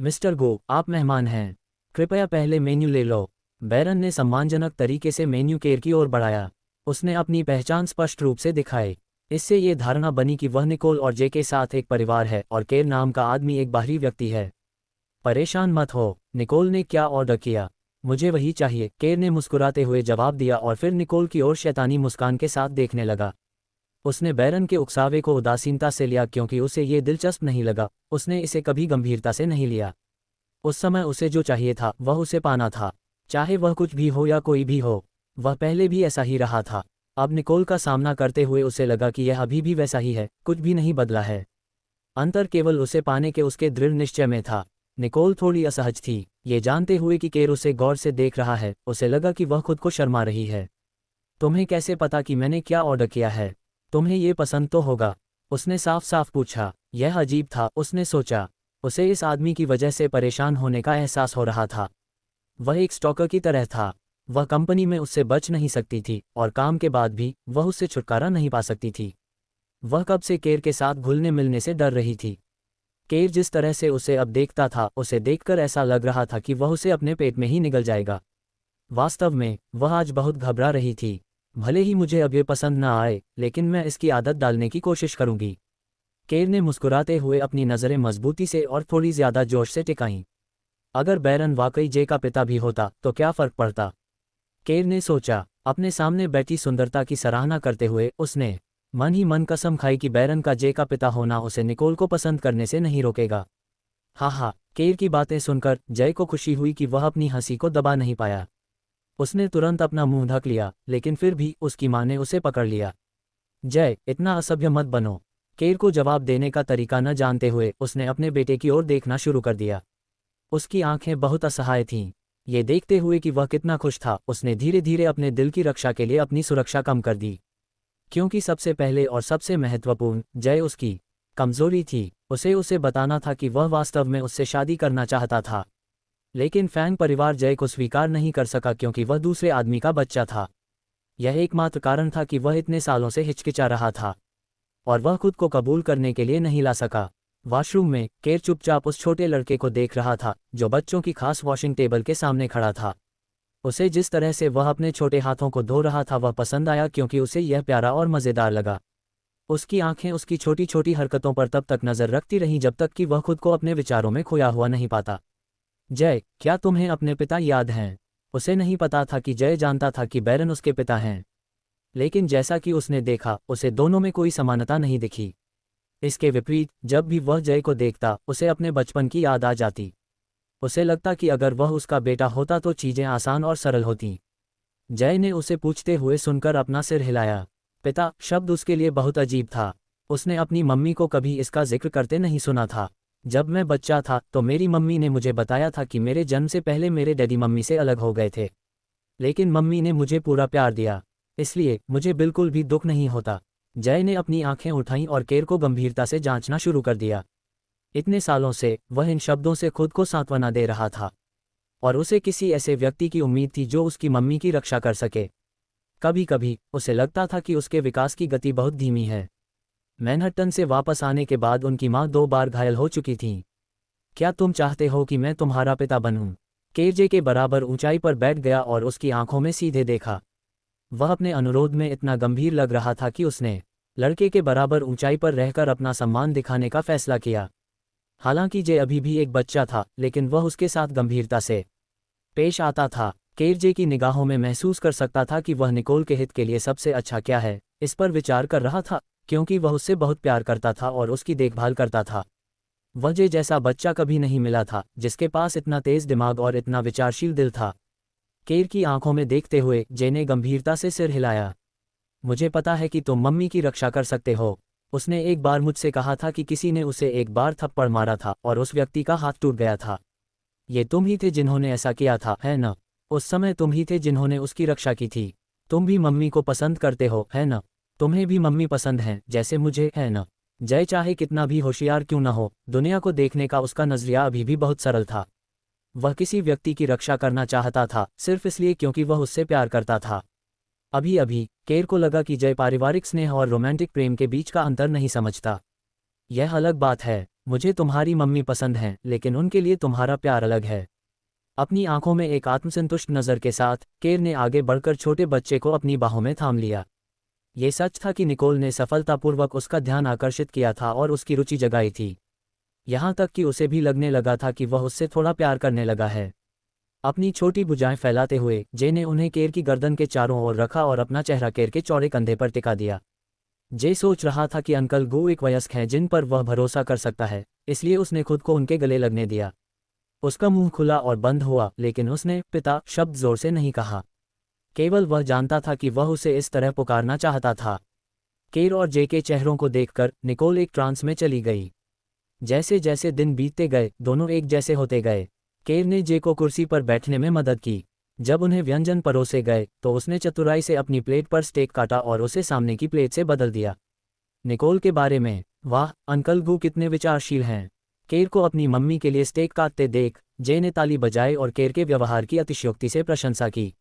Mister गो, आप मेहमान हैं। कृपया पहले मेन्यू ले लो। बैरन ने सम्मानजनक तरीके से मेन्यू केर की ओर बढ़ाया। उसने अपनी पहचान स्पष्ट रूप से दिखाई। इससे ये धारणा बनी कि वह निकोल और जे के साथ एक परिवार है और केर नाम का आदमी एक बाहरी व्यक्ति है। परेशान मत हो। निकोल ने क्या ऑर्डर किया? मुझे वही चाहिए, केर ने मुस्कुराते हुए जवाब दिया और फिर निकोल की ओर शैतानी मुस्कान के साथ देखने लगा। उसने बैरन के उकसावे को उदासीनता से लिया क्योंकि उसे ये दिलचस्प नहीं लगा। उसने इसे कभी गंभीरता से नहीं लिया। उस समय उसे जो चाहिए था वह उसे पाना था, चाहे वह कुछ भी हो या कोई भी हो। वह पहले भी ऐसा ही रहा था। अब निकोल का सामना करते हुए उसे लगा कि यह अभी भी वैसा ही है, कुछ भी नहीं बदला है। अंतर केवल उसे पाने के उसके दृढ़ निश्चय में था। निकोल थोड़ी असहज थी, ये जानते हुए कि केर उसे गौर से देख रहा है। उसे लगा कि वह खुद को शर्मा रही है। तुम्हें कैसे पता कि मैंने क्या ऑर्डर किया है? तुम्हें ये पसंद तो होगा, उसने साफ साफ पूछा। यह अजीब था, उसने सोचा। उसे इस आदमी की वजह से परेशान होने का एहसास हो रहा था। वह एक स्टॉकर की तरह था। वह कंपनी में उससे बच नहीं सकती थी और काम के बाद भी वह उससे छुटकारा नहीं पा सकती थी। वह कब से केर के साथ घुलने मिलने से डर रही थी। केर जिस तरह से उसे अब देखता था, उसे देखकर ऐसा लग रहा था कि वह उसे अपने पेट में ही निगल जाएगा। वास्तव में वह आज बहुत घबरा रही थी। भले ही मुझे अब ये पसंद न आए, लेकिन मैं इसकी आदत डालने की कोशिश करूंगी। केर ने मुस्कुराते हुए अपनी नज़रें मजबूती से और थोड़ी ज्यादा जोश से टिकाईं। अगर बैरन वाकई जे का पिता भी होता तो क्या फर्क पड़ता? केर ने सोचा। अपने सामने बैठी सुंदरता की सराहना करते हुए उसने मन ही मन कसम खाई कि बैरन का जे का पिता होना उसे निकोल को पसंद करने से नहीं रोकेगा। हा, केर की बातें सुनकर जय को खुशी हुई कि वह अपनी हंसी को दबा नहीं पाया। उसने तुरंत अपना मुंह ढक लिया, लेकिन फिर भी उसकी मां ने उसे पकड़ लिया। जय, इतना असभ्य मत बनो। केर को जवाब देने का तरीका न जानते हुए उसने अपने बेटे की ओर देखना शुरू कर दिया। उसकी आंखें बहुत असहाय थीं। ये देखते हुए कि वह कितना खुश था, उसने धीरे धीरे अपने दिल की रक्षा के लिए अपनी सुरक्षा कम कर दी। क्योंकि सबसे पहले और सबसे महत्वपूर्ण, जय उसकी कमजोरी थी। उसे बताना था कि वह वास्तव में उससे शादी करना चाहता था। लेकिन फैंग परिवार जय को स्वीकार नहीं कर सका क्योंकि वह दूसरे आदमी का बच्चा था। यह एकमात्र कारण था कि वह इतने सालों से हिचकिचा रहा था और वह खुद को कबूल करने के लिए नहीं ला सका। वॉशरूम में केर चुपचाप उस छोटे लड़के को देख रहा था जो बच्चों की खास वॉशिंग टेबल के सामने खड़ा था। उसे जिस तरह से वह अपने छोटे हाथों को धो रहा था वह पसंद आया क्योंकि उसे यह प्यारा और मज़ेदार लगा। उसकी आंखें उसकी छोटी छोटी हरकतों पर तब तक नजर रखती रहीं जब तक कि वह खुद को अपने विचारों में खोया हुआ नहीं पाता। जय, क्या तुम्हें अपने पिता याद हैं? उसे नहीं पता था कि जय जानता था कि बैरन उसके पिता हैं, लेकिन जैसा कि उसने देखा, उसे दोनों में कोई समानता नहीं दिखी। इसके विपरीत, जब भी वह जय को देखता उसे अपने बचपन की याद आ जाती। उसे लगता कि अगर वह उसका बेटा होता तो चीजें आसान और सरल होतीं। जय ने उसे पूछते हुए सुनकर अपना सिर हिलाया। पिता शब्द उसके लिए बहुत अजीब था। उसने अपनी मम्मी को कभी इसका जिक्र करते नहीं सुना था। जब मैं बच्चा था तो मेरी मम्मी ने मुझे बताया था कि मेरे जन्म से पहले मेरे डैडी मम्मी से अलग हो गए थे, लेकिन मम्मी ने मुझे पूरा प्यार दिया, इसलिए मुझे बिल्कुल भी दुख नहीं होता। जय ने अपनी आंखें उठाईं और केर को गंभीरता से जांचना शुरू कर दिया। इतने सालों से वह इन शब्दों से खुद को सांत्वना दे रहा था और उसे किसी ऐसे व्यक्ति की उम्मीद थी जो उसकी मम्मी की रक्षा कर सके। कभी कभी उसे लगता था कि उसके विकास की गति बहुत धीमी है। मैनहट्टन से वापस आने के बाद उनकी मां 2 बार घायल हो चुकी थीं। क्या तुम चाहते हो कि मैं तुम्हारा पिता बनूं? केजे के बराबर ऊंचाई पर बैठ गया और उसकी आंखों में सीधे देखा। वह अपने अनुरोध में इतना गंभीर लग रहा था कि उसने लड़के के बराबर ऊंचाई पर रहकर अपना सम्मान दिखाने का फैसला किया। हालांकि जे अभी भी एक बच्चा था, लेकिन वह उसके साथ गंभीरता से पेश आता था। केरजे की निगाहों में महसूस कर सकता था कि वह निकोल के हित के लिए सबसे अच्छा क्या है, इस पर विचार कर रहा था, क्योंकि वह उससे बहुत प्यार करता था और उसकी देखभाल करता था। वह जे जैसा बच्चा कभी नहीं मिला था जिसके पास इतना तेज दिमाग और इतना विचारशील दिल था। केर की आंखों में देखते हुए जे ने गंभीरता से सिर हिलाया। मुझे पता है कि तुम मम्मी की रक्षा कर सकते हो। उसने एक बार मुझसे कहा था कि किसी ने उसे एक बार थप्पड़ मारा था और उस व्यक्ति का हाथ टूट गया था। ये तुम ही थे जिन्होंने ऐसा किया था, है न? उस समय तुम ही थे जिन्होंने उसकी रक्षा की थी। तुम भी मम्मी को पसंद करते हो, है न? तुम्हें भी मम्मी पसंद हैं जैसे मुझे, है न? जय चाहे कितना भी होशियार क्यों न हो, दुनिया को देखने का उसका नजरिया अभी भी बहुत सरल था। वह किसी व्यक्ति की रक्षा करना चाहता था सिर्फ इसलिए क्योंकि वह उससे प्यार करता था। अभी अभी केर को लगा कि जय पारिवारिक स्नेह और रोमांटिक प्रेम के बीच का अंतर नहीं समझता। यह अलग बात है। मुझे तुम्हारी मम्मी पसंद हैं, लेकिन उनके लिए तुम्हारा प्यार अलग है। अपनी आंखों में एक आत्मसंतुष्ट नज़र के साथ केर ने आगे बढ़कर छोटे बच्चे को अपनी बाहों में थाम लिया। ये सच था कि निकोल ने सफलतापूर्वक उसका ध्यान आकर्षित किया था और उसकी रुचि जगाई थी। यहाँ तक कि उसे भी लगने लगा था कि वह उससे थोड़ा प्यार करने लगा है। अपनी छोटी भुजाएं फैलाते हुए जे ने उन्हें केर की गर्दन के चारों ओर रखा और अपना चेहरा केर के चौड़े कंधे पर टिका दिया। जे सोच रहा था कि अंकल गू एक वयस्क हैं जिन पर वह भरोसा कर सकता है, इसलिए उसने खुद को उनके गले लगने दिया। उसका मुंह खुला और बंद हुआ, लेकिन उसने पिता शब्द जोर से नहीं कहा। केवल वह जानता था कि वह उसे इस तरह पुकारना चाहता था। केर और जे के चेहरों को देखकर निकोल एक ट्रांस में चली गई। जैसे जैसे दिन बीतते गए, दोनों एक जैसे होते गए। केर ने जे को कुर्सी पर बैठने में मदद की। जब उन्हें व्यंजन परोसे गए तो उसने चतुराई से अपनी प्लेट पर स्टेक काटा और उसे सामने की प्लेट से बदल दिया। निकोल के बारे में, वाह, अंकल गू कितने विचारशील हैं। केर को अपनी मम्मी के लिए स्टेक काटते देख जे ने ताली बजाई और केर के व्यवहार की अतिशयोक्ति से प्रशंसा की।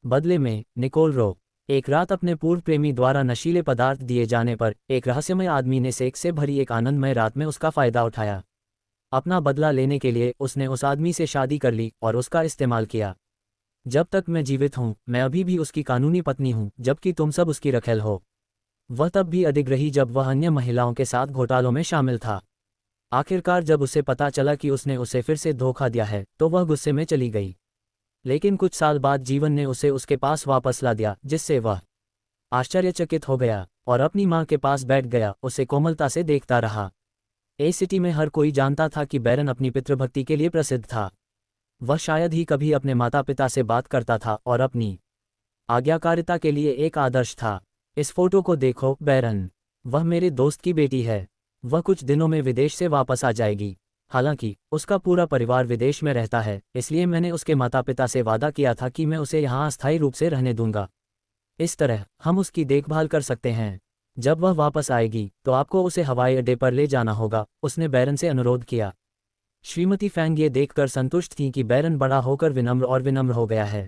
बदले में निकोल रो। एक रात अपने पूर्व प्रेमी द्वारा नशीले पदार्थ दिए जाने पर एक रहस्यमय आदमी ने सेक्स से भरी एक आनंदमय रात में उसका फायदा उठाया। अपना बदला लेने के लिए उसने उस आदमी से शादी कर ली और उसका इस्तेमाल किया। जब तक मैं जीवित हूँ मैं अभी भी उसकी कानूनी पत्नी हूँ, जबकि तुम सब उसकी रखेल हो। वह तब भी अडिग रही जब वह अन्य महिलाओं के साथ घोटालों में शामिल था। आखिरकार जब उसे पता चला कि उसने उसे फिर से धोखा दिया है तो वह गुस्से में चली गई। लेकिन कुछ साल बाद जीवन ने उसे उसके पास वापस ला दिया, जिससे वह आश्चर्यचकित हो गया और अपनी माँ के पास बैठ गया, उसे कोमलता से देखता रहा। ए सिटी में हर कोई जानता था कि बैरन अपनी पितृभक्ति के लिए प्रसिद्ध था। वह शायद ही कभी अपने माता पिता से बात करता था और अपनी आज्ञाकारिता के लिए एक आदर्श था। इस फोटो को देखो बैरन, वह मेरे दोस्त की बेटी है। वह कुछ दिनों में विदेश से वापस आ जाएगी। हालांकि उसका पूरा परिवार विदेश में रहता है, इसलिए मैंने उसके माता पिता से वादा किया था कि मैं उसे यहाँ अस्थायी रूप से रहने दूंगा। इस तरह हम उसकी देखभाल कर सकते हैं। जब वह वापस आएगी तो आपको उसे हवाई अड्डे पर ले जाना होगा, उसने बैरन से अनुरोध किया। श्रीमती फैंग ये देखकर संतुष्ट थी कि बैरन बड़ा होकर विनम्र और विनम्र हो गया है।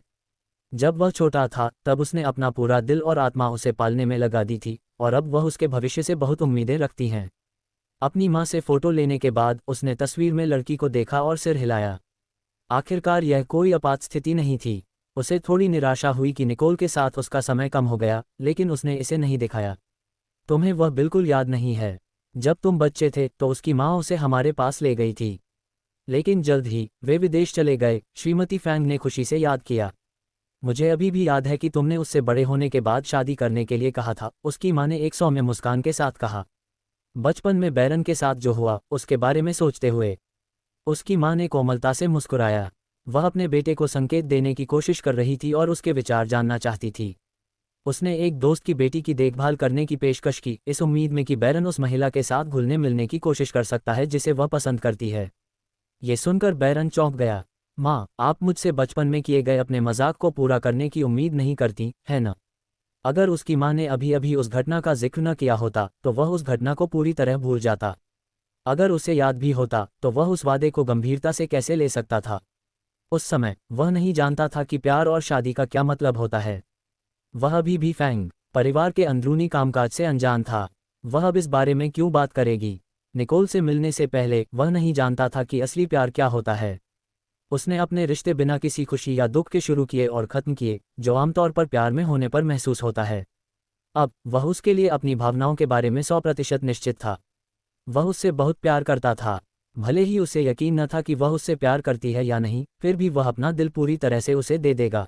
जब वह छोटा था तब उसने अपना पूरा दिल और आत्मा उसे पालने में लगा दी थी, और अब वह उसके भविष्य से बहुत उम्मीदें रखती हैं। अपनी माँ से फोटो लेने के बाद उसने तस्वीर में लड़की को देखा और सिर हिलाया। आखिरकार यह कोई आपात स्थिति नहीं थी। उसे थोड़ी निराशा हुई कि निकोल के साथ उसका समय कम हो गया, लेकिन उसने इसे नहीं दिखाया। तुम्हें वह बिल्कुल याद नहीं है? जब तुम बच्चे थे तो उसकी माँ उसे हमारे पास ले गई थी, लेकिन जल्द ही वे विदेश चले गए, श्रीमती फैंग ने खुशी से याद किया। मुझे अभी भी याद है कि तुमने उससे बड़े होने के बाद शादी करने के लिए कहा था, उसकी माँ ने एक सौम्य मुस्कान के साथ कहा। बचपन में बैरन के साथ जो हुआ उसके बारे में सोचते हुए उसकी माँ ने कोमलता से मुस्कुराया। वह अपने बेटे को संकेत देने की कोशिश कर रही थी और उसके विचार जानना चाहती थी। उसने एक दोस्त की बेटी की देखभाल करने की पेशकश की, इस उम्मीद में कि बैरन उस महिला के साथ घुलने मिलने की कोशिश कर सकता है जिसे वह पसंद करती है। ये सुनकर बैरन चौंक गया। माँ, आप मुझसे बचपन में किए गए अपने मजाक को पूरा करने की उम्मीद नहीं करती, है न? अगर उसकी माँ ने अभी अभी उस घटना का जिक्र न किया होता तो वह उस घटना को पूरी तरह भूल जाता। अगर उसे याद भी होता तो वह उस वादे को गंभीरता से कैसे ले सकता था? उस समय वह नहीं जानता था कि प्यार और शादी का क्या मतलब होता है। वह अभी भी फैंग परिवार के अंदरूनी कामकाज से अनजान था। वह अब इस बारे में क्यों बात करेगी? निकोल से मिलने से पहले वह नहीं जानता था कि असली प्यार क्या होता है। उसने अपने रिश्ते बिना किसी खुशी या दुख के शुरू किए और ख़त्म किए, जो आमतौर पर प्यार में होने पर महसूस होता है। अब वह उसके लिए अपनी भावनाओं के बारे में 100% निश्चित था। वह उससे बहुत प्यार करता था। भले ही उसे यकीन न था कि वह उससे प्यार करती है या नहीं, फिर भी वह अपना दिल पूरी तरह से उसे दे देगा।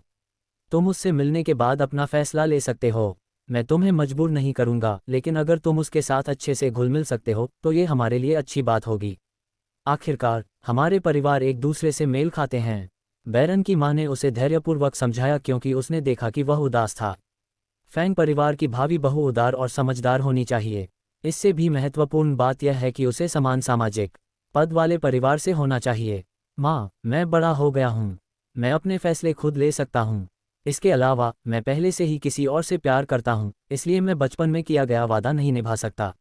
तुम उससे मिलने के बाद अपना फैसला ले सकते हो। मैं तुम्हें मजबूर नहीं करूंगा, लेकिन अगर तुम उसके साथ अच्छे से घुल मिल सकते हो तो ये हमारे लिए अच्छी बात होगी। आखिरकार हमारे परिवार एक दूसरे से मेल खाते हैं। बैरन की माँ ने उसे धैर्यपूर्वक समझाया क्योंकि उसने देखा कि वह उदास था। फैंग परिवार की भावी बहू उदार और समझदार होनी चाहिए। इससे भी महत्वपूर्ण बात यह है कि उसे समान सामाजिक पद वाले परिवार से होना चाहिए। माँ, मैं बड़ा हो गया हूँ। मैं अपने फैसले खुद ले सकता हूँ। इसके अलावा मैं पहले से ही किसी और से प्यार करता हूँ, इसलिए मैं बचपन में किया गया वादा नहीं निभा सकता।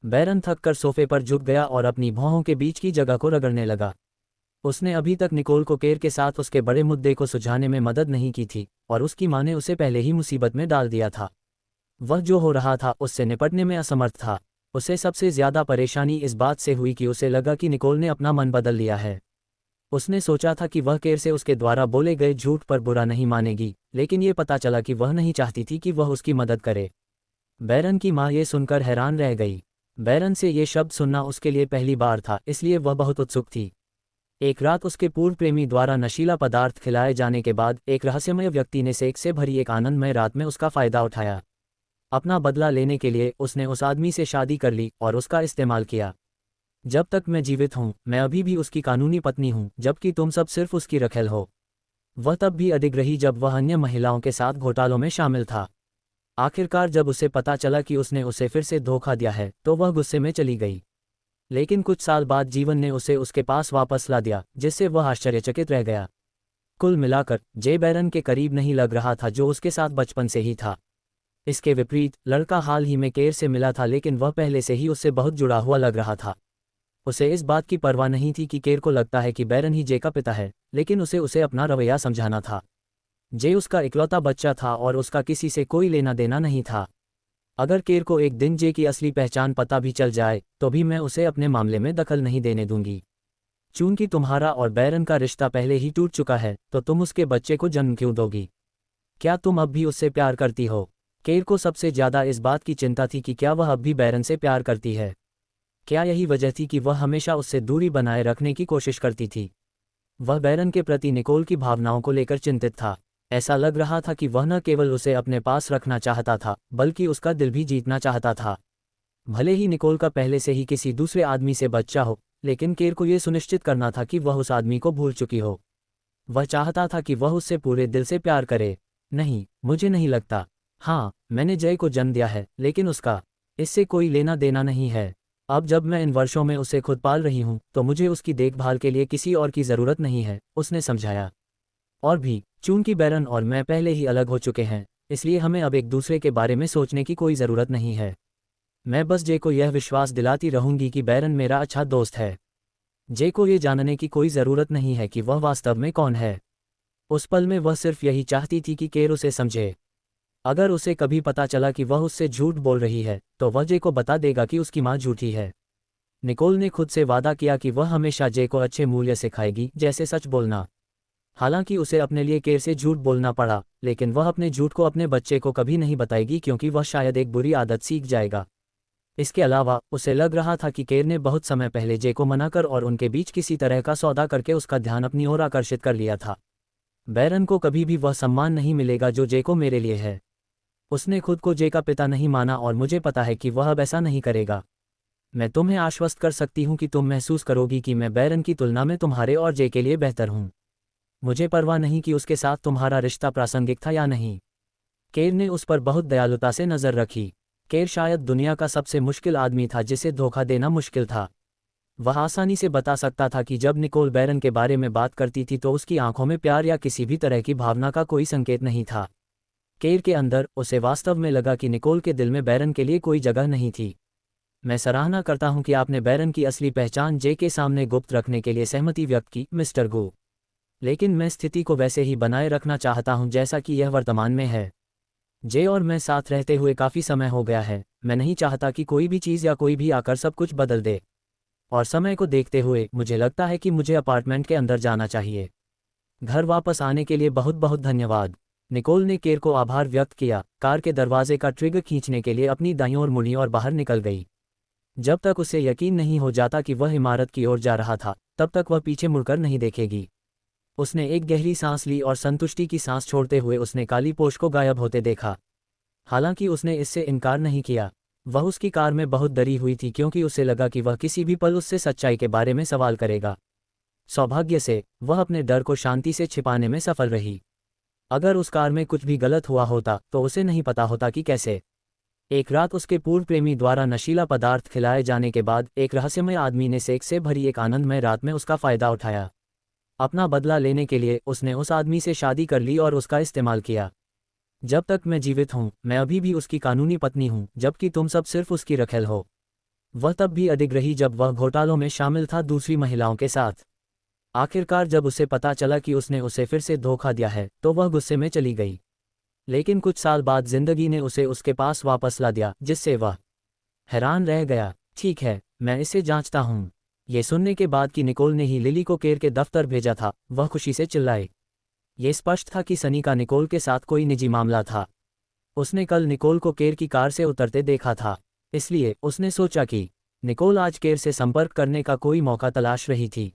बैरन थककर सोफे पर झुक गया और अपनी भौहों के बीच की जगह को रगड़ने लगा। उसने अभी तक निकोल को केर के साथ उसके बड़े मुद्दे को सुलझाने में मदद नहीं की थी, और उसकी माँ ने उसे पहले ही मुसीबत में डाल दिया था। वह जो हो रहा था उससे निपटने में असमर्थ था। उसे सबसे ज्यादा परेशानी इस बात से हुई कि उसे लगा कि निकोल ने अपना मन बदल लिया है। उसने सोचा था कि वह केर से उसके द्वारा बोले गए झूठ पर बुरा नहीं मानेगी, लेकिन ये पता चला कि वह नहीं चाहती थी कि वह उसकी मदद करे। बैरन की माँ ये सुनकर हैरान रह गई। बैरन से ये शब्द सुनना उसके लिए पहली बार था, इसलिए वह बहुत उत्सुक थी। एक रात उसके पूर्व प्रेमी द्वारा नशीला पदार्थ खिलाए जाने के बाद एक रहस्यमय व्यक्ति ने सेक्स से भरी एक आनंदमय रात में उसका फायदा उठाया। अपना बदला लेने के लिए उसने उस आदमी से शादी कर ली और उसका इस्तेमाल किया। जब तक मैं जीवित हूँ मैं अभी भी उसकी कानूनी पत्नी हूँ, जबकि तुम सब सिर्फ उसकी रखेल हो। वह तब भी अडिग रही जब वह अन्य महिलाओं के साथ घोटालों में शामिल था। आखिरकार जब उसे पता चला कि उसने उसे फिर से धोखा दिया है तो वह गुस्से में चली गई। लेकिन कुछ साल बाद जीवन ने उसे उसके पास वापस ला दिया, जिससे वह आश्चर्यचकित रह गया। कुल मिलाकर जे बैरन के करीब नहीं लग रहा था जो उसके साथ बचपन से ही था। इसके विपरीत लड़का हाल ही में केर से मिला था, लेकिन वह पहले से ही उससे बहुत जुड़ा हुआ लग रहा था। उसे इस बात की परवाह नहीं थी कि केर को लगता है कि बैरन ही जे का पिता है, लेकिन उसे अपना रवैया समझाना था। जे उसका इकलौता बच्चा था और उसका किसी से कोई लेना देना नहीं था। अगर केर को एक दिन जे की असली पहचान पता भी चल जाए तो भी मैं उसे अपने मामले में दखल नहीं देने दूंगी। चूंकि तुम्हारा और बैरन का रिश्ता पहले ही टूट चुका है तो तुम उसके बच्चे को जन्म क्यों दोगी? क्या तुम अब भी उससे प्यार करती हो? केर को सबसे ज्यादा इस बात की चिंता थी कि क्या वह अब भी बैरन से प्यार करती है। क्या यही वजह थी कि वह हमेशा उससे दूरी बनाए रखने की कोशिश करती थी? वह बैरन के प्रति निकोल की भावनाओं को लेकर चिंतित था। ऐसा लग रहा था कि वह न केवल उसे अपने पास रखना चाहता था बल्कि उसका दिल भी जीतना चाहता था। भले ही निकोल का पहले से ही किसी दूसरे आदमी से बच्चा हो, लेकिन केर को यह सुनिश्चित करना था कि वह उस आदमी को भूल चुकी हो। वह चाहता था कि वह उससे पूरे दिल से प्यार करे। नहीं, मुझे नहीं लगता। हाँ, मैंने जय को जन्म दिया है, लेकिन उसका इससे कोई लेना देना नहीं है। अब जब मैं इन वर्षों में उसे खुद पाल रही हूँ तो मुझे उसकी देखभाल के लिए किसी और की ज़रूरत नहीं है, उसने समझाया। और भी, चूंकि बैरन और मैं पहले ही अलग हो चुके हैं, इसलिए हमें अब एक दूसरे के बारे में सोचने की कोई ज़रूरत नहीं है। मैं बस जे को यह विश्वास दिलाती रहूंगी कि बैरन मेरा अच्छा दोस्त है। जे को ये जानने की कोई ज़रूरत नहीं है कि वह वास्तव में कौन है। उस पल में वह सिर्फ यही चाहती थी कि केर उसे समझे। अगर उसे कभी पता चला कि वह उससे झूठ बोल रही है तो वह जे को बता देगा कि उसकी माँ झूठी है। निकोल ने खुद से वादा किया कि वह हमेशा जे को अच्छे मूल्य सिखाएगी, जैसे सच बोलना। हालांकि उसे अपने लिए केर से झूठ बोलना पड़ा, लेकिन वह अपने झूठ को अपने बच्चे को कभी नहीं बताएगी क्योंकि वह शायद एक बुरी आदत सीख जाएगा। इसके अलावा उसे लग रहा था कि केर ने बहुत समय पहले जे को मनाकर और उनके बीच किसी तरह का सौदा करके उसका ध्यान अपनी ओर आकर्षित कर लिया था। बैरन को कभी भी वह सम्मान नहीं मिलेगा जो जे को मेरे लिए है। उसने खुद को जे का पिता नहीं माना और मुझे पता है कि वह अब ऐसा नहीं करेगा। मैं तुम्हें आश्वस्त कर सकती हूँ कि तुम महसूस करोगी कि मैं बैरन की तुलना में तुम्हारे और जे के लिए बेहतर हूँ। मुझे परवाह नहीं कि उसके साथ तुम्हारा रिश्ता प्रासंगिक था या नहीं। केर ने उस पर बहुत दयालुता से नज़र रखी। केर शायद दुनिया का सबसे मुश्किल आदमी था जिसे धोखा देना मुश्किल था। वह आसानी से बता सकता था कि जब निकोल बैरन के बारे में बात करती थी तो उसकी आंखों में प्यार या किसी भी तरह की भावना का कोई संकेत नहीं था। केर के अंदर उसे वास्तव में लगा कि निकोल के दिल में बैरन के लिए कोई जगह नहीं थी। मैं सराहना करता हूं कि आपने बैरन की असली पहचान जे के सामने गुप्त रखने के लिए सहमति व्यक्त की, मिस्टर गो। लेकिन मैं स्थिति को वैसे ही बनाए रखना चाहता हूं जैसा कि यह वर्तमान में है। जे और मैं साथ रहते हुए काफ़ी समय हो गया है। मैं नहीं चाहता कि कोई भी चीज़ या कोई भी आकर सब कुछ बदल दे। और समय को देखते हुए मुझे लगता है कि मुझे अपार्टमेंट के अंदर जाना चाहिए। घर वापस आने के लिए बहुत बहुत धन्यवाद। निकोल ने केर को आभार व्यक्त किया, कार के दरवाजे का ट्रिगर खींचने के लिए अपनी दाईं ओर मुड़ी और बाहर निकल गई। जब तक उसे यकीन नहीं हो जाता कि वह इमारत की ओर जा रहा था तब तक वह पीछे मुड़कर नहीं देखेगी। उसने एक गहरी सांस ली और संतुष्टि की सांस छोड़ते हुए उसने काली पोश को गायब होते देखा। हालांकि उसने इससे इनकार नहीं किया। वह उसकी कार में बहुत डरी हुई थी क्योंकि उसे लगा कि वह किसी भी पल उससे सच्चाई के बारे में सवाल करेगा। सौभाग्य से वह अपने डर को शांति से छिपाने में सफल रही। अगर उस कार में कुछ भी गलत हुआ होता तो उसे नहीं पता होता कि कैसे। एक रात उसके पूर्व प्रेमी द्वारा नशीला पदार्थ खिलाए जाने के बाद एक रहस्यमय आदमी ने सेक्स से भरी एक आनंदमय रात में उसका फायदा उठाया। अपना बदला लेने के लिए उसने उस आदमी से शादी कर ली और उसका इस्तेमाल किया। जब तक मैं जीवित हूँ मैं अभी भी उसकी कानूनी पत्नी हूँ, जबकि तुम सब सिर्फ उसकी रखेल हो। वह तब भी अडिग रही जब वह घोटालों में शामिल था दूसरी महिलाओं के साथ। आखिरकार जब उसे पता चला कि उसने उसे फिर से धोखा दिया है तो वह गुस्से में चली गई। लेकिन कुछ साल बाद जिंदगी ने उसे उसके पास वापस ला दिया, जिससे वह हैरान रह गया। ठीक है, मैं इसे जांचता हूँ। ये सुनने के बाद कि निकोल ने ही लिली को केर के दफ्तर भेजा था, वह खुशी से चिल्लाए। ये स्पष्ट था कि सनी का निकोल के साथ कोई निजी मामला था। उसने कल निकोल को केर की कार से उतरते देखा था, इसलिए उसने सोचा कि निकोल आज केर से संपर्क करने का कोई मौका तलाश रही थी।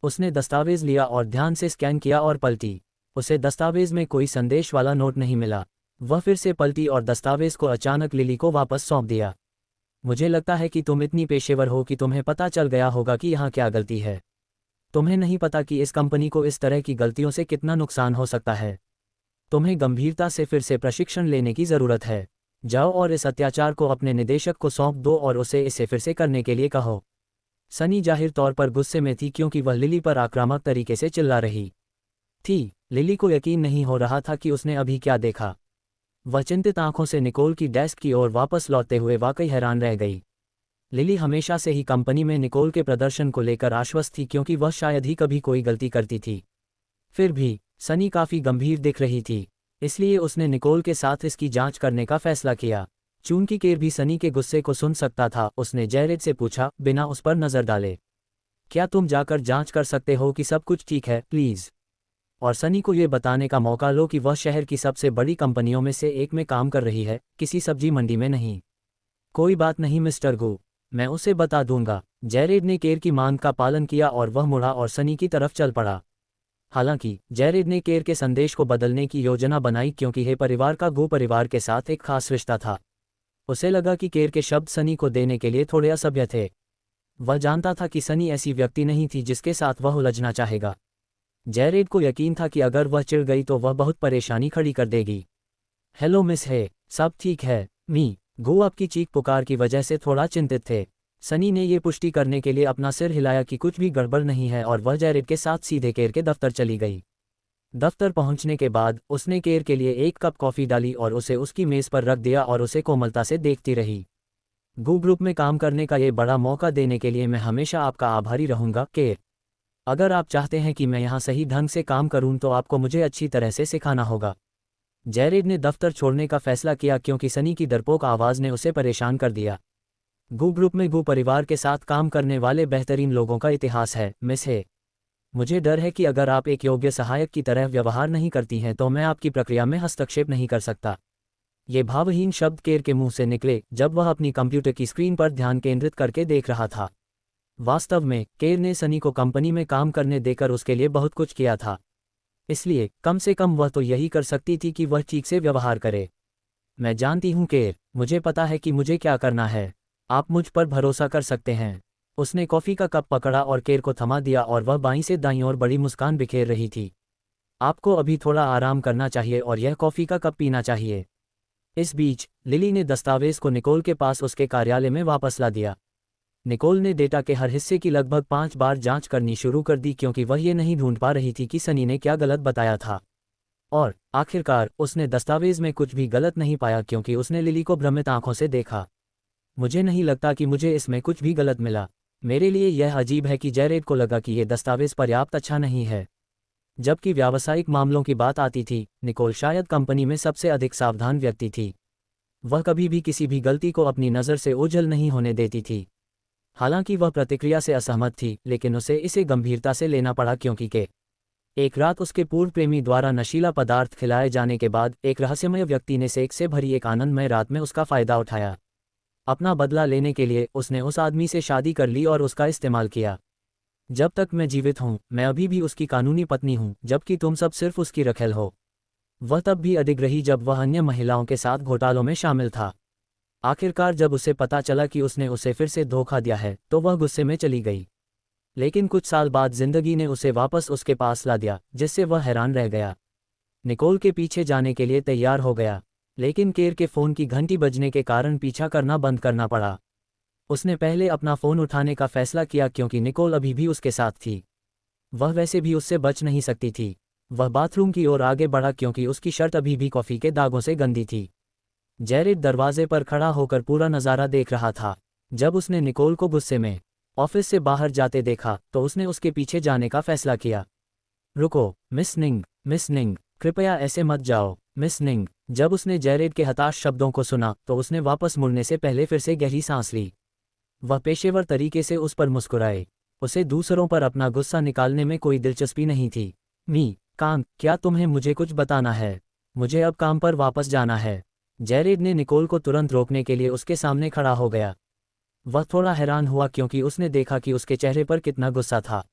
उसने दस्तावेज लिया और ध्यान से स्कैन किया और पलटी। उसे दस्तावेज में कोई संदेश वाला नोट नहीं मिला। वह फिर से पलटी और दस्तावेज को अचानक लिली को वापस सौंप दिया। मुझे लगता है कि तुम इतनी पेशेवर हो कि तुम्हें पता चल गया होगा कि यहाँ क्या गलती है। तुम्हें नहीं पता कि इस कंपनी को इस तरह की गलतियों से कितना नुकसान हो सकता है। तुम्हें गंभीरता से फिर से प्रशिक्षण लेने की ज़रूरत है। जाओ और इस अत्याचार को अपने निदेशक को सौंप दो और उसे इसे फिर से करने के लिए कहो। सनी जाहिर तौर पर गुस्से में थी क्योंकि वह लिली पर आक्रामक तरीके से चिल्ला रही थी। लिली को यकीन नहीं हो रहा था कि उसने अभी क्या देखा। वह चिंतित आंखों से निकोल की डेस्क की ओर वापस लौटते हुए वाकई हैरान रह गई। लिली हमेशा से ही कंपनी में निकोल के प्रदर्शन को लेकर आश्वस्त थी क्योंकि वह शायद ही कभी कोई गलती करती थी। फिर भी सनी काफ़ी गंभीर दिख रही थी, इसलिए उसने निकोल के साथ इसकी जांच करने का फैसला किया। चूंकि केर भी सनी के गुस्से को सुन सकता था, उसने जैरेड से पूछा, बिना उस पर नज़र डाले, क्या तुम जाकर जांच कर सकते हो कि सब कुछ ठीक है, प्लीज़? और सनी को ये बताने का मौका लो कि वह शहर की सबसे बड़ी कंपनियों में से एक में काम कर रही है, किसी सब्जी मंडी में नहीं। कोई बात नहीं मिस्टर गो, मैं उसे बता दूंगा। जैरेड ने केर की मांग का पालन किया और वह मुड़ा और सनी की तरफ चल पड़ा। हालांकि जैरेड ने केर के संदेश को बदलने की योजना बनाई क्योंकि हे परिवार का गो परिवार के साथ एक खास रिश्ता था। उसे लगा कि केर के शब्द सनी को देने के लिए थोड़े असभ्य थे। वह जानता था कि सनी ऐसी व्यक्ति नहीं थी जिसके साथ वह उलझना चाहेगा। जैरेड को यकीन था कि अगर वह चिढ़ गई तो वह बहुत परेशानी खड़ी कर देगी। हेलो मिस है, सब ठीक है? मी गो आपकी चीख पुकार की वजह से थोड़ा चिंतित थे। सनी ने ये पुष्टि करने के लिए अपना सिर हिलाया कि कुछ भी गड़बड़ नहीं है और वह जैरेड के साथ सीधे केर के दफ्तर चली गई। दफ्तर पहुंचने के बाद उसने केर के लिए एक कप कॉफ़ी डाली और उसे उसकी मेज़ पर रख दिया और उसे कोमलता से देखती रही। गो ग्रुप में काम करने का ये बड़ा मौका देने के लिए मैं हमेशा आपका आभारी रहूंगा केर। अगर आप चाहते हैं कि मैं यहाँ सही ढंग से काम करूं तो आपको मुझे अच्छी तरह से सिखाना होगा। जैरेड ने दफ्तर छोड़ने का फैसला किया क्योंकि सनी की डरपोक आवाज़ ने उसे परेशान कर दिया। गो ग्रुप में गो परिवार के साथ काम करने वाले बेहतरीन लोगों का इतिहास है, मिस है। मुझे डर है कि अगर आप एक योग्य सहायक की तरह व्यवहार नहीं करती हैं तो मैं आपकी प्रक्रिया में हस्तक्षेप नहीं कर सकता। ये भावहीन शब्द केर के मुंह से निकले जब वह अपनी कंप्यूटर की स्क्रीन पर ध्यान केंद्रित करके देख रहा था। वास्तव में केर ने सनी को कंपनी में काम करने देकर उसके लिए बहुत कुछ किया था, इसलिए कम से कम वह तो यही कर सकती थी कि वह ठीक से व्यवहार करे। मैं जानती हूँ केर, मुझे पता है कि मुझे क्या करना है। आप मुझ पर भरोसा कर सकते हैं। उसने कॉफ़ी का कप पकड़ा और केर को थमा दिया और वह बाईं से दाईं ओर बड़ी मुस्कान बिखेर रही थी। आपको अभी थोड़ा आराम करना चाहिए और यह कॉफ़ी का कप पीना चाहिए। इस बीच लिली ने दस्तावेज को निकोल के पास उसके कार्यालय में वापस ला दिया। निकोल ने डेटा के हर हिस्से की लगभग 5 बार जांच करनी शुरू कर दी क्योंकि वह ये नहीं ढूंढ पा रही थी कि सनी ने क्या गलत बताया था। और आखिरकार उसने दस्तावेज में कुछ भी गलत नहीं पाया क्योंकि उसने लिली को भ्रमित आंखों से देखा। मुझे नहीं लगता कि मुझे इसमें कुछ भी गलत मिला। मेरे लिए यह अजीब है कि जैरेड को लगा कि यह दस्तावेज पर्याप्त अच्छा नहीं है। जबकि व्यावसायिक मामलों की बात आती थी, निकोल शायद कंपनी में सबसे अधिक सावधान व्यक्ति थी। वह कभी भी किसी भी गलती को अपनी नज़र से ओझल नहीं होने देती थी। हालांकि वह प्रतिक्रिया से असहमत थी, लेकिन उसे इसे गंभीरता से लेना पड़ा क्योंकि एक रात उसके पूर्व प्रेमी द्वारा नशीला पदार्थ खिलाए जाने के बाद एक रहस्यमय व्यक्ति ने सेक्स से भरी एक आनंदमय रात में उसका फ़ायदा उठाया। अपना बदला लेने के लिए उसने उस आदमी से शादी कर ली और उसका इस्तेमाल किया। जब तक मैं जीवित हूँ मैं अभी भी उसकी कानूनी पत्नी हूँ, जबकि तुम सब सिर्फ उसकी रखेल हो। वह तब भी अडिग रही जब वह अन्य महिलाओं के साथ घोटालों में शामिल था। आखिरकार जब उसे पता चला कि उसने उसे फिर से धोखा दिया है तो वह गुस्से में चली गई। लेकिन कुछ साल बाद जिंदगी ने उसे वापस उसके पास ला दिया, जिससे वह हैरान रह गया। निकोल के पीछे जाने के लिए तैयार हो गया, लेकिन केर के फ़ोन की घंटी बजने के कारण पीछा करना बंद करना पड़ा। उसने पहले अपना फ़ोन उठाने का फैसला किया क्योंकि निकोल अभी भी उसके साथ थी। वह वैसे भी उससे बच नहीं सकती थी। वह बाथरूम की ओर आगे बढ़ा क्योंकि उसकी शर्ट अभी भी कॉफ़ी के दागों से गंदी थी। जैरेड दरवाजे पर खड़ा होकर पूरा नज़ारा देख रहा था। जब उसने निकोल को गुस्से में ऑफिस से बाहर जाते देखा तो उसने उसके पीछे जाने का फैसला किया। रुको मिस निंग, कृपया ऐसे मत जाओ। मिस निंग, जब उसने जैरेड के हताश शब्दों को सुना तो उसने वापस मुड़ने से पहले फिर से गहरी सांस ली। वह पेशेवर तरीके से उस पर मुस्कुराए। उसे दूसरों पर अपना गुस्सा निकालने में कोई दिलचस्पी नहीं थी। मी, काम, क्या तुम्हें मुझे कुछ बताना है? मुझे अब काम पर वापस जाना है। जैरेड ने निकोल को तुरंत रोकने के लिए उसके सामने खड़ा हो गया। वह थोड़ा हैरान हुआ क्योंकि उसने देखा कि उसके चेहरे पर कितना गुस्सा था।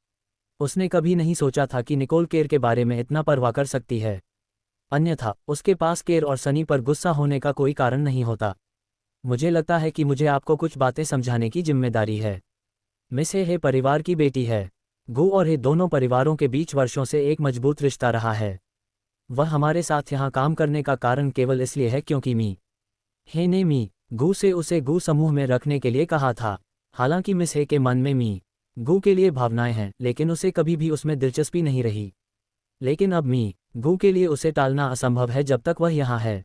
उसने कभी नहीं सोचा था कि निकोल केर के बारे में इतना परवाह कर सकती है। अन्यथा उसके पास केर और सनी पर गुस्सा होने का कोई कारण नहीं होता। मुझे लगता है कि मुझे आपको कुछ बातें समझाने की जिम्मेदारी है। मिस हे परिवार की बेटी है। गु और हे दोनों परिवारों के बीच वर्षों से एक मजबूत रिश्ता रहा है। वह हमारे साथ यहाँ काम करने का कारण केवल इसलिए है क्योंकि मी हे ने मी गु से उसे गु समूह में रखने के लिए कहा था। हालांकि मिस हे के मन में मी गु के लिए भावनाएं हैं, लेकिन उसे कभी भी उसमें दिलचस्पी नहीं रही। लेकिन अब मी गु के लिए उसे टालना असंभव है जब तक वह यहाँ है।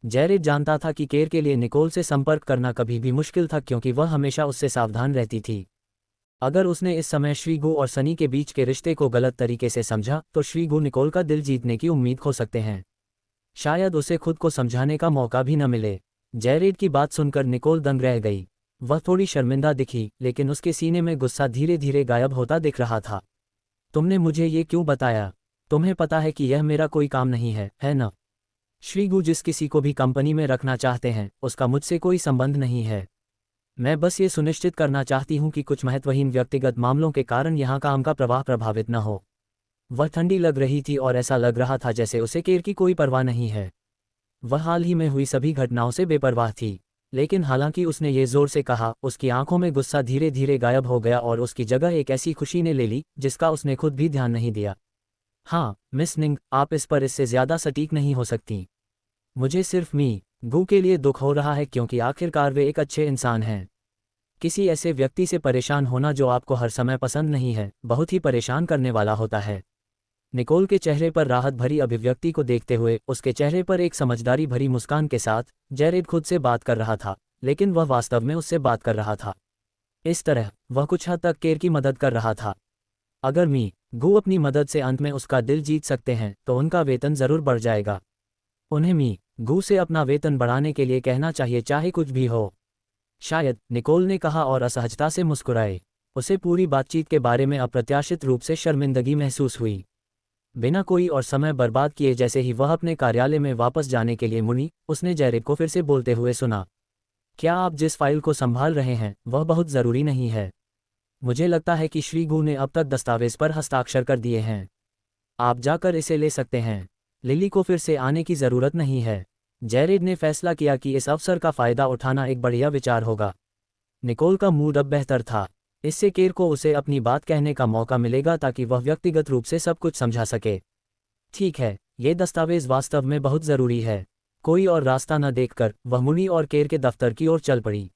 जैरेड जानता था कि केर के लिए निकोल से संपर्क करना कभी भी मुश्किल था क्योंकि वह हमेशा उससे सावधान रहती थी। अगर उसने इस समय श्रीगु और सनी के बीच के रिश्ते को गलत तरीके से समझा तो श्रीगु निकोल का दिल जीतने की उम्मीद खो सकते हैं। शायद उसे खुद को समझाने का मौका भी न मिले। जैरेड की बात सुनकर निकोल दंग रह गई। वह थोड़ी शर्मिंदा दिखी, लेकिन उसके सीने में गुस्सा धीरे धीरे गायब होता दिख रहा था। तुमने मुझे ये क्यों बताया? तुम्हें पता है कि यह मेरा कोई काम नहीं है न? श्रीगु जिस किसी को भी कंपनी में रखना चाहते हैं उसका मुझसे कोई संबंध नहीं है। मैं बस ये सुनिश्चित करना चाहती हूँ कि कुछ महत्वहीन व्यक्तिगत मामलों के कारण यहाँ काम का प्रवाह प्रभावित न हो। वह ठंडी लग रही थी और ऐसा लग रहा था जैसे उसे केर की कोई परवाह नहीं है। वह हाल ही में हुई सभी घटनाओं से बेपरवाह थी। लेकिन हालांकि उसने ये जोर से कहा, उसकी आंखों में गुस्सा धीरे धीरे गायब हो गया और उसकी जगह एक ऐसी खुशी ने ले ली जिसका उसने खुद भी ध्यान नहीं दिया। हाँ मिस निंग, आप इस पर इससे ज़्यादा सटीक नहीं हो सकती। मुझे सिर्फ मी गु के लिए दुख हो रहा है क्योंकि आखिरकार वे एक अच्छे इंसान हैं। किसी ऐसे व्यक्ति से परेशान होना जो आपको हर समय पसंद नहीं है बहुत ही परेशान करने वाला होता है। निकोल के चेहरे पर राहत भरी अभिव्यक्ति को देखते हुए उसके चेहरे पर एक समझदारी भरी मुस्कान के साथ जैरेड खुद से बात कर रहा था, लेकिन वह वास्तव में उससे बात कर रहा था। इस तरह वह कुछ हद तक केर की मदद कर रहा था। अगर मी गु अपनी मदद से अंत में उसका दिल जीत सकते हैं तो उनका वेतन जरूर बढ़ जाएगा। उन्हें मी गु से अपना वेतन बढ़ाने के लिए कहना चाहिए, चाहे कुछ भी हो। शायद, निकोल ने कहा और असहजता से मुस्कुराए। उसे पूरी बातचीत के बारे में अप्रत्याशित रूप से शर्मिंदगी महसूस हुई। बिना कोई और समय बर्बाद किए जैसे ही वह अपने कार्यालय में वापस जाने के लिए मुड़ी, उसने जैरेड को फिर से बोलते हुए सुना, क्या आप जिस फाइल को संभाल रहे हैं वह बहुत ज़रूरी नहीं है? मुझे लगता है कि श्रीगु ने अब तक दस्तावेज पर हस्ताक्षर कर दिए हैं। आप जाकर इसे ले सकते हैं। लिली को फिर से आने की ज़रूरत नहीं है। जैरेड ने फैसला किया कि इस अवसर का फ़ायदा उठाना एक बढ़िया विचार होगा। निकोल का मूड अब बेहतर था। इससे केर को उसे अपनी बात कहने का मौका मिलेगा ताकि वह व्यक्तिगत रूप से सब कुछ समझा सके। ठीक है, ये दस्तावेज वास्तव में बहुत ज़रूरी है। कोई और रास्ता न देखकर वह मुड़ी और केर के दफ्तर की ओर चल पड़ी।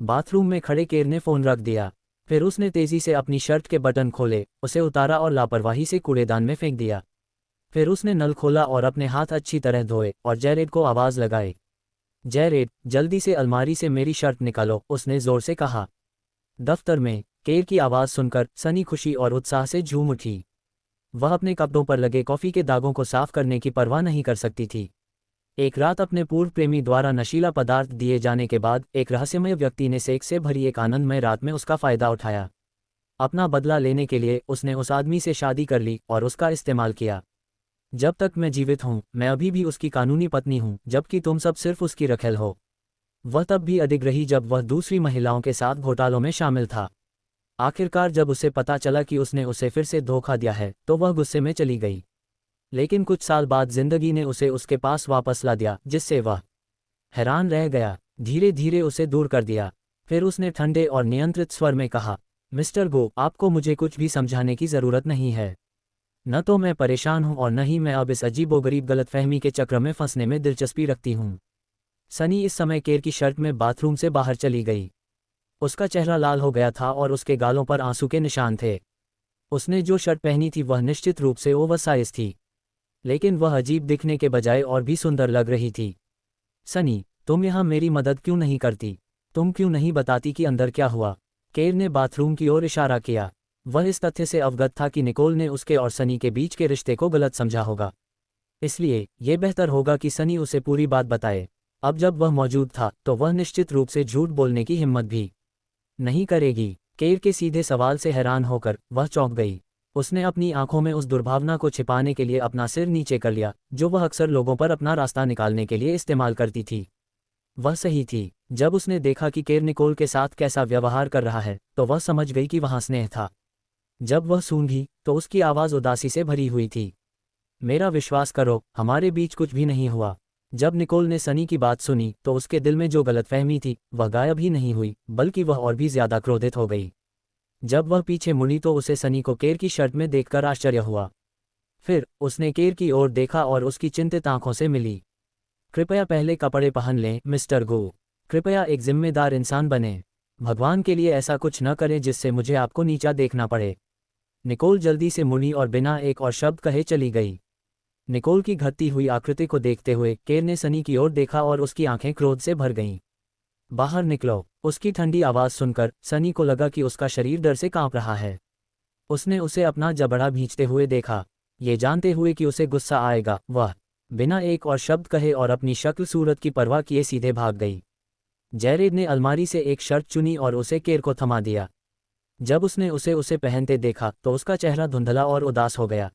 बाथरूम में खड़े केर ने फ़ोन रख दिया। फिर उसने तेज़ी से अपनी शर्ट के बटन खोले, उसे उतारा और लापरवाही से कूड़ेदान में फेंक दिया। फिर उसने नल खोला और अपने हाथ अच्छी तरह धोए और जैरेड को आवाज़ लगाई। जैरेड, जल्दी से अलमारी से मेरी शर्ट निकालो, उसने ज़ोर से कहा। दफ्तर में केर की आवाज़ सुनकर सनी खुशी और उत्साह से झूम उठी। वह अपने कपड़ों पर लगे कॉफ़ी के दागों को साफ करने की परवाह नहीं कर सकती थी। एक रात अपने पूर्व प्रेमी द्वारा नशीला पदार्थ दिए जाने के बाद एक रहस्यमय व्यक्ति ने सेक्स से भरी एक आनंदमय रात में उसका फ़ायदा उठाया। अपना बदला लेने के लिए उसने उस आदमी से शादी कर ली और उसका इस्तेमाल किया। जब तक मैं जीवित हूँ मैं अभी भी उसकी कानूनी पत्नी हूँ, जबकि तुम सब सिर्फ उसकी रखेल हो। वह तब भी अडिग रही जब वह दूसरी महिलाओं के साथ घोटालों में शामिल था। आखिरकार जब उसे पता चला कि उसने उसे फिर से धोखा दिया है तो वह गुस्से में चली गई। लेकिन कुछ साल बाद जिंदगी ने उसे उसके पास वापस ला दिया, जिससे वह हैरान रह गया। धीरे धीरे उसे दूर कर दिया। फिर उसने ठंडे और नियंत्रित स्वर में कहा, मिस्टर गो, आपको मुझे कुछ भी समझाने की ज़रूरत नहीं है। न तो मैं परेशान हूँ और न ही मैं अब इस अजीबोगरीब गलतफहमी के चक्र में फंसने में दिलचस्पी रखती हूँ। सनी इस समय केर की शर्ट में बाथरूम से बाहर चली गई। उसका चेहरा लाल हो गया था और उसके गालों पर आंसू के निशान थे। उसने जो शर्ट पहनी थी वह निश्चित रूप से ओवरसाइज थी, लेकिन वह अजीब दिखने के बजाय और भी सुंदर लग रही थी। सनी, तुम यहाँ मेरी मदद क्यों नहीं करती? तुम क्यों नहीं बताती कि अंदर क्या हुआ? केर ने बाथरूम की ओर इशारा किया। वह इस तथ्य से अवगत था कि निकोल ने उसके और सनी के बीच के रिश्ते को गलत समझा होगा। इसलिए ये बेहतर होगा कि सनी उसे पूरी बात बताए। अब जब वह मौजूद था तो वह निश्चित रूप से झूठ बोलने की हिम्मत भी नहीं करेगी। केर के सीधे सवाल से हैरान होकर वह चौंक गई। उसने अपनी आंखों में उस दुर्भावना को छिपाने के लिए अपना सिर नीचे कर लिया जो वह अक्सर लोगों पर अपना रास्ता निकालने के लिए इस्तेमाल करती थी। वह सही थी। जब उसने देखा कि केर निकोल के साथ कैसा व्यवहार कर रहा है तो वह समझ गई कि वहाँ स्नेह था। जब वह सूंघी तो उसकी आवाज़ उदासी से भरी हुई थी। मेरा विश्वास करो, हमारे बीच कुछ भी नहीं हुआ। जब निकोल ने सनी की बात सुनी तो उसके दिल में जो गलतफहमी थी वह गायब ही नहीं हुई, बल्कि वह और भी ज्यादा क्रोधित हो गई। जब वह पीछे मुड़ी तो उसे सनी को केर की शर्ट में देखकर आश्चर्य हुआ। फिर उसने केर की ओर देखा और उसकी चिंतित आंखों से मिली। कृपया पहले कपड़े पहन लें मिस्टर गो। कृपया एक जिम्मेदार इंसान बने। भगवान के लिए ऐसा कुछ न करें जिससे मुझे आपको नीचा देखना पड़े। निकोल जल्दी से मुड़ी और बिना एक और शब्द कहे चली गई। निकोल की घटती हुई आकृति को देखते हुए केर ने सनी की ओर देखा और उसकी आंखें क्रोध से भर गईं। बाहर निकलो। उसकी ठंडी आवाज़ सुनकर सनी को लगा कि उसका शरीर डर से कांप रहा है। उसने उसे अपना जबड़ा भींचते हुए देखा। ये जानते हुए कि उसे गुस्सा आएगा, वह बिना एक और शब्द कहे और अपनी शक्ल सूरत की परवाह किए सीधे भाग गई। जैरेड ने अलमारी से एक शर्ट चुनी और उसे केर को थमा दिया। जब उसने उसे पहनते देखा तो उसका चेहरा धुंधला और उदास हो गया।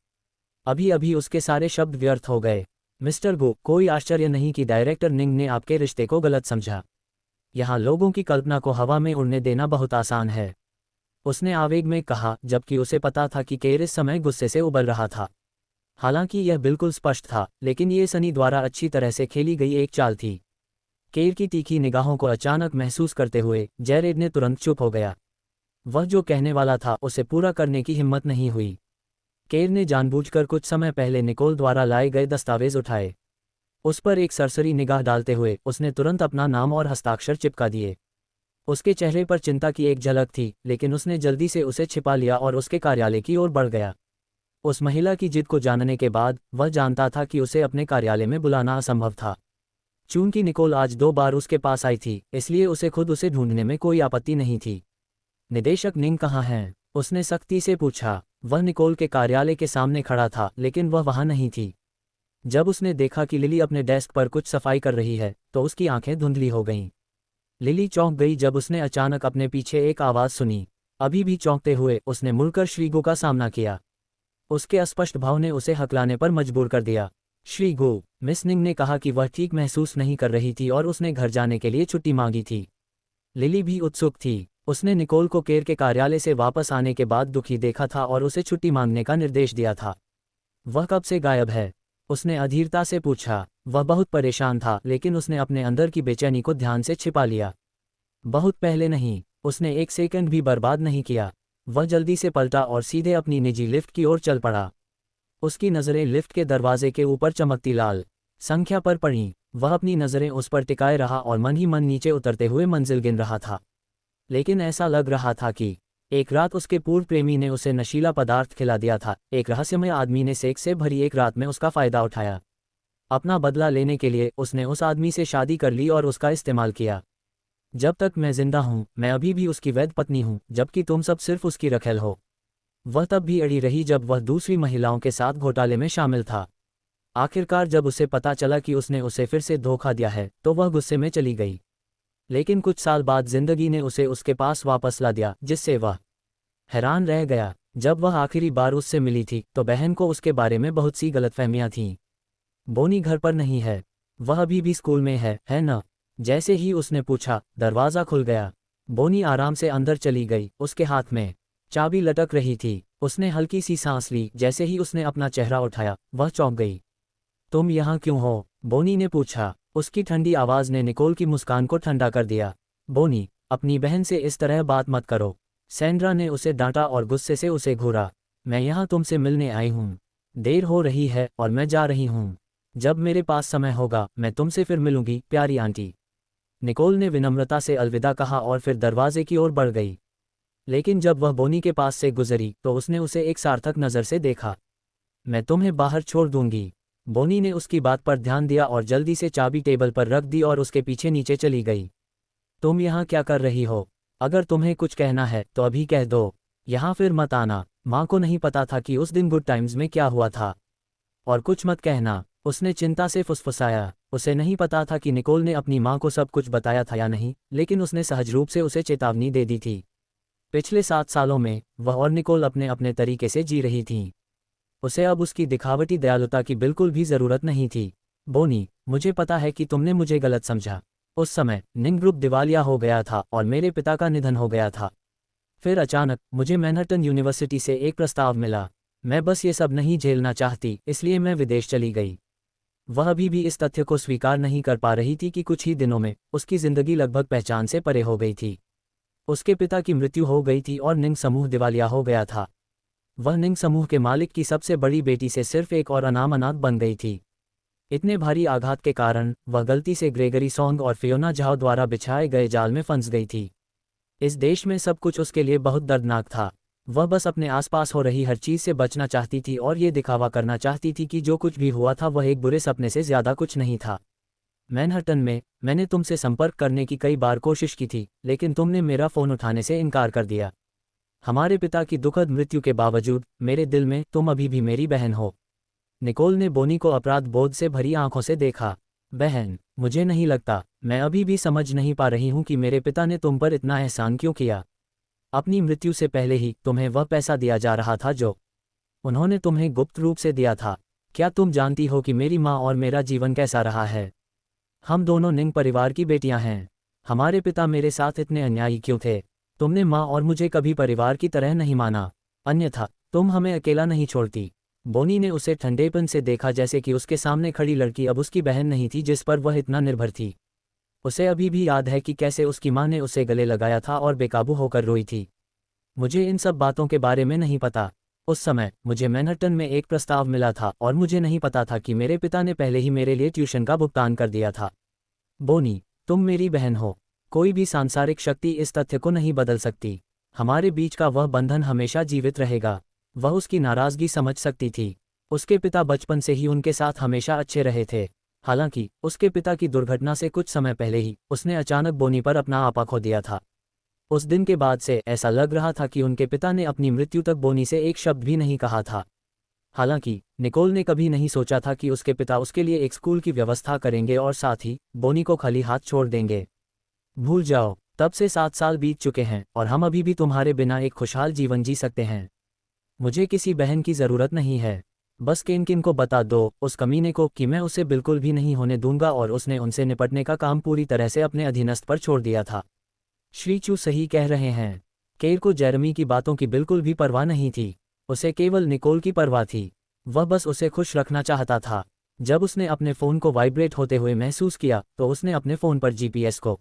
अभी अभी उसके सारे शब्द व्यर्थ हो गए। मिस्टर गो, कोई आश्चर्य नहीं कि डायरेक्टर निंग ने आपके रिश्ते को गलत समझा। यहाँ लोगों की कल्पना को हवा में उड़ने देना बहुत आसान है, उसने आवेग में कहा, जबकि उसे पता था कि केर इस समय गुस्से से उबल रहा था। हालांकि यह बिल्कुल स्पष्ट था, लेकिन ये सनी द्वारा अच्छी तरह से खेली गई एक चाल थी। केर की तीखी निगाहों को अचानक महसूस करते हुए जैरेड ने तुरंत चुप हो गया। वह जो कहने वाला था उसे पूरा करने की हिम्मत नहीं हुई। केर ने जानबूझकर कुछ समय पहले निकोल द्वारा लाए गए दस्तावेज उठाए। उस पर एक सरसरी निगाह डालते हुए उसने तुरंत अपना नाम और हस्ताक्षर चिपका दिए। उसके चेहरे पर चिंता की एक झलक थी, लेकिन उसने जल्दी से उसे छिपा लिया और उसके कार्यालय की ओर बढ़ गया। उस महिला की जिद को जानने के बाद वह जानता था कि उसे अपने कार्यालय में बुलाना असंभव था। चूंकि निकोल आज 2 बार उसके पास आई थी, इसलिए उसे खुद उसे ढूंढने में कोई आपत्ति नहीं थी। निदेशक निंग कहाँ हैं? उसने सख्ती से पूछा। वह निकोल के कार्यालय के सामने खड़ा था, लेकिन वह वहां नहीं थी। जब उसने देखा कि लिली अपने डेस्क पर कुछ सफाई कर रही है तो उसकी आंखें धुंधली हो गईं। लिली चौंक गई जब उसने अचानक अपने पीछे एक आवाज़ सुनी। अभी भी चौंकते हुए उसने मुड़कर श्रीगो का सामना किया। उसके अस्पष्ट भाव ने उसे हकलाने पर मजबूर कर दिया। श्रीगो, मिस निंग ने कहा कि वह ठीक महसूस नहीं कर रही थी और उसने घर जाने के लिए छुट्टी मांगी थी। लिली भी उत्सुक थी। उसने निकोल को केर के कार्यालय से वापस आने के बाद दुखी देखा था और उसे छुट्टी मांगने का निर्देश दिया था। वह कब से गायब है? उसने अधीरता से पूछा। वह बहुत परेशान था, लेकिन उसने अपने अंदर की बेचैनी को ध्यान से छिपा लिया। बहुत पहले नहीं। उसने एक सेकंड भी बर्बाद नहीं किया। वह जल्दी से पलटा और सीधे अपनी निजी लिफ्ट की ओर चल पड़ा। उसकी नज़रें लिफ्ट के दरवाजे के ऊपर चमकती लाल संख्या पर पड़ीं। वह अपनी नज़रें उस पर टिकाए रहा और मन ही मन नीचे उतरते हुए मंजिल गिन रहा था। लेकिन ऐसा लग रहा था कि एक रात उसके पूर्व प्रेमी ने उसे नशीला पदार्थ खिला दिया था। एक रहस्यमय आदमी ने सेक्स से भरी एक रात में उसका फ़ायदा उठाया। अपना बदला लेने के लिए उसने उस आदमी से शादी कर ली और उसका इस्तेमाल किया। जब तक मैं जिंदा हूं, मैं अभी भी उसकी वैध पत्नी हूं, जबकि तुम सब सिर्फ उसकी रखेल हो। वह तब भी अड़ी रही जब वह दूसरी महिलाओं के साथ घोटाले में शामिल था। आखिरकार जब उसे पता चला कि उसने उसे फिर से धोखा दिया है तो वह गुस्से में चली गई। लेकिन कुछ साल बाद जिंदगी ने उसे उसके पास वापस ला दिया, जिससे वह हैरान रह गया। जब वह आखिरी बार उससे मिली थी तो बहन को उसके बारे में बहुत सी गलतफहमियां थीं। बोनी घर पर नहीं है। वह अभी भी स्कूल में है न? जैसे ही उसने पूछा, दरवाज़ा खुल गया। बोनी आराम से अंदर चली गई। उसके हाथ में चाबी लटक रही थी। उसने हल्की सी सांस ली। जैसे ही उसने अपना चेहरा उठाया, वह चौंक गई। तुम यहाँ क्यों हो? बोनी ने पूछा। उसकी ठंडी आवाज़ ने निकोल की मुस्कान को ठंडा कर दिया। बोनी, अपनी बहन से इस तरह बात मत करो। सैंड्रा ने उसे डांटा और गुस्से से उसे घूरा। मैं यहाँ तुमसे मिलने आई हूँ। देर हो रही है और मैं जा रही हूँ। जब मेरे पास समय होगा मैं तुमसे फिर मिलूंगी, प्यारी आंटी। निकोल ने विनम्रता से अलविदा कहा और फिर दरवाजे की ओर बढ़ गई। लेकिन जब वह बोनी के पास से गुजरी तो उसने उसे एक सार्थक नज़र से देखा। मैं तुम्हें बाहर छोड़ दूंगी। बोनी ने उसकी बात पर ध्यान दिया और जल्दी से चाबी टेबल पर रख दी और उसके पीछे नीचे चली गई। तुम यहाँ क्या कर रही हो? अगर तुम्हें कुछ कहना है तो अभी कह दो, यहाँ फिर मत आना। माँ को नहीं पता था कि उस दिन गुड टाइम्स में क्या हुआ था। और कुछ मत कहना। उसने चिंता से फुसफुसाया। उसे नहीं पता था कि निकोल ने अपनी माँ को सब कुछ बताया था या नहीं, लेकिन उसने सहज रूप से उसे चेतावनी दे दी थी। पिछले 7 सालों में वह और निकोल अपने अपने तरीके से जी रही थीं। उसे अब उसकी दिखावटी दयालुता की बिल्कुल भी ज़रूरत नहीं थी। बोनी, मुझे पता है कि तुमने मुझे गलत समझा। उस समय निंग ग्रुप दिवालिया हो गया था और मेरे पिता का निधन हो गया था। फिर अचानक मुझे मैनहट्टन यूनिवर्सिटी से एक प्रस्ताव मिला। मैं बस ये सब नहीं झेलना चाहती, इसलिए मैं विदेश चली गई। वह अभी भी इस तथ्य को स्वीकार नहीं कर पा रही थी कि कुछ ही दिनों में उसकी जिंदगी लगभग पहचान से परे हो गई थी। उसके पिता की मृत्यु हो गई थी और निंग समूह दिवालिया हो गया था। वह निंग समूह के मालिक की सबसे बड़ी बेटी से सिर्फ एक और अनामनात बन गई थी। इतने भारी आघात के कारण वह गलती से ग्रेगरी सॉन्ग और फियोना झाओ द्वारा बिछाए गए जाल में फंस गई थी। इस देश में सब कुछ उसके लिए बहुत दर्दनाक था। वह बस अपने आसपास हो रही हर चीज़ से बचना चाहती थी और ये दिखावा करना चाहती थी कि जो कुछ भी हुआ था वह एक बुरे सपने से ज़्यादा कुछ नहीं था। मैनहट्टन में मैंने तुमसे संपर्क करने की कई बार कोशिश की थी, लेकिन तुमने मेरा फ़ोन उठाने से इनकार कर दिया। हमारे पिता की दुखद मृत्यु के बावजूद मेरे दिल में तुम अभी भी मेरी बहन हो। निकोल ने बोनी को अपराध बोध से भरी आंखों से देखा। बहन, मुझे नहीं लगता, मैं अभी भी समझ नहीं पा रही हूँ कि मेरे पिता ने तुम पर इतना एहसान क्यों किया। अपनी मृत्यु से पहले ही तुम्हें वह पैसा दिया जा रहा था जो उन्होंने तुम्हें गुप्त रूप से दिया था। क्या तुम जानती हो कि मेरी माँ और मेरा जीवन कैसा रहा है? हम दोनों निंग परिवार की बेटियां हैं। हमारे पिता मेरे साथ इतने अन्यायी क्यों थे? तुमने माँ और मुझे कभी परिवार की तरह नहीं माना, अन्यथा तुम हमें अकेला नहीं छोड़ती। बोनी ने उसे ठंडेपन से देखा, जैसे कि उसके सामने खड़ी लड़की अब उसकी बहन नहीं थी जिस पर वह इतना निर्भर थी। उसे अभी भी याद है कि कैसे उसकी माँ ने उसे गले लगाया था और बेकाबू होकर रोई थी। मुझे इन सब बातों के बारे में नहीं पता। उस समय मुझे मैनहट्टन में एक प्रस्ताव मिला था और मुझे नहीं पता था कि मेरे पिता ने पहले ही मेरे लिए ट्यूशन का भुगतान कर दिया था। बोनी, तुम मेरी बहन हो। कोई भी सांसारिक शक्ति इस तथ्य को नहीं बदल सकती। हमारे बीच का वह बंधन हमेशा जीवित रहेगा। वह उसकी नाराज़गी समझ सकती थी। उसके पिता बचपन से ही उनके साथ हमेशा अच्छे रहे थे। हालांकि उसके पिता की दुर्घटना से कुछ समय पहले ही उसने अचानक बोनी पर अपना आपा खो दिया था। उस दिन के बाद से ऐसा लग रहा था कि उनके पिता ने अपनी मृत्यु तक बोनी से एक शब्द भी नहीं कहा था। हालांकि निकोल ने कभी नहीं सोचा था कि उसके पिता उसके लिए एक स्कूल की व्यवस्था करेंगे और साथ ही बोनी को खाली हाथ छोड़ देंगे। भूल जाओ, तब से 7 साल बीत चुके हैं और हम अभी भी तुम्हारे बिना एक खुशहाल जीवन जी सकते हैं। मुझे किसी बहन की ज़रूरत नहीं है। बस केनकिन को बता दो, उस कमीने को, कि मैं उसे बिल्कुल भी नहीं होने दूंगा और उसने उनसे निपटने का काम पूरी तरह से अपने अधीनस्थ पर छोड़ दिया था। श्री चू सही कह रहे हैं। केर को जेरेमी की बातों की बिल्कुल भी परवाह नहीं थी। उसे केवल निकोल की परवाह थी। वह बस उसे खुश रखना चाहता था। जब उसने अपने फ़ोन को वाइब्रेट होते हुए महसूस किया तो उसने अपने फ़ोन पर जीपीएस को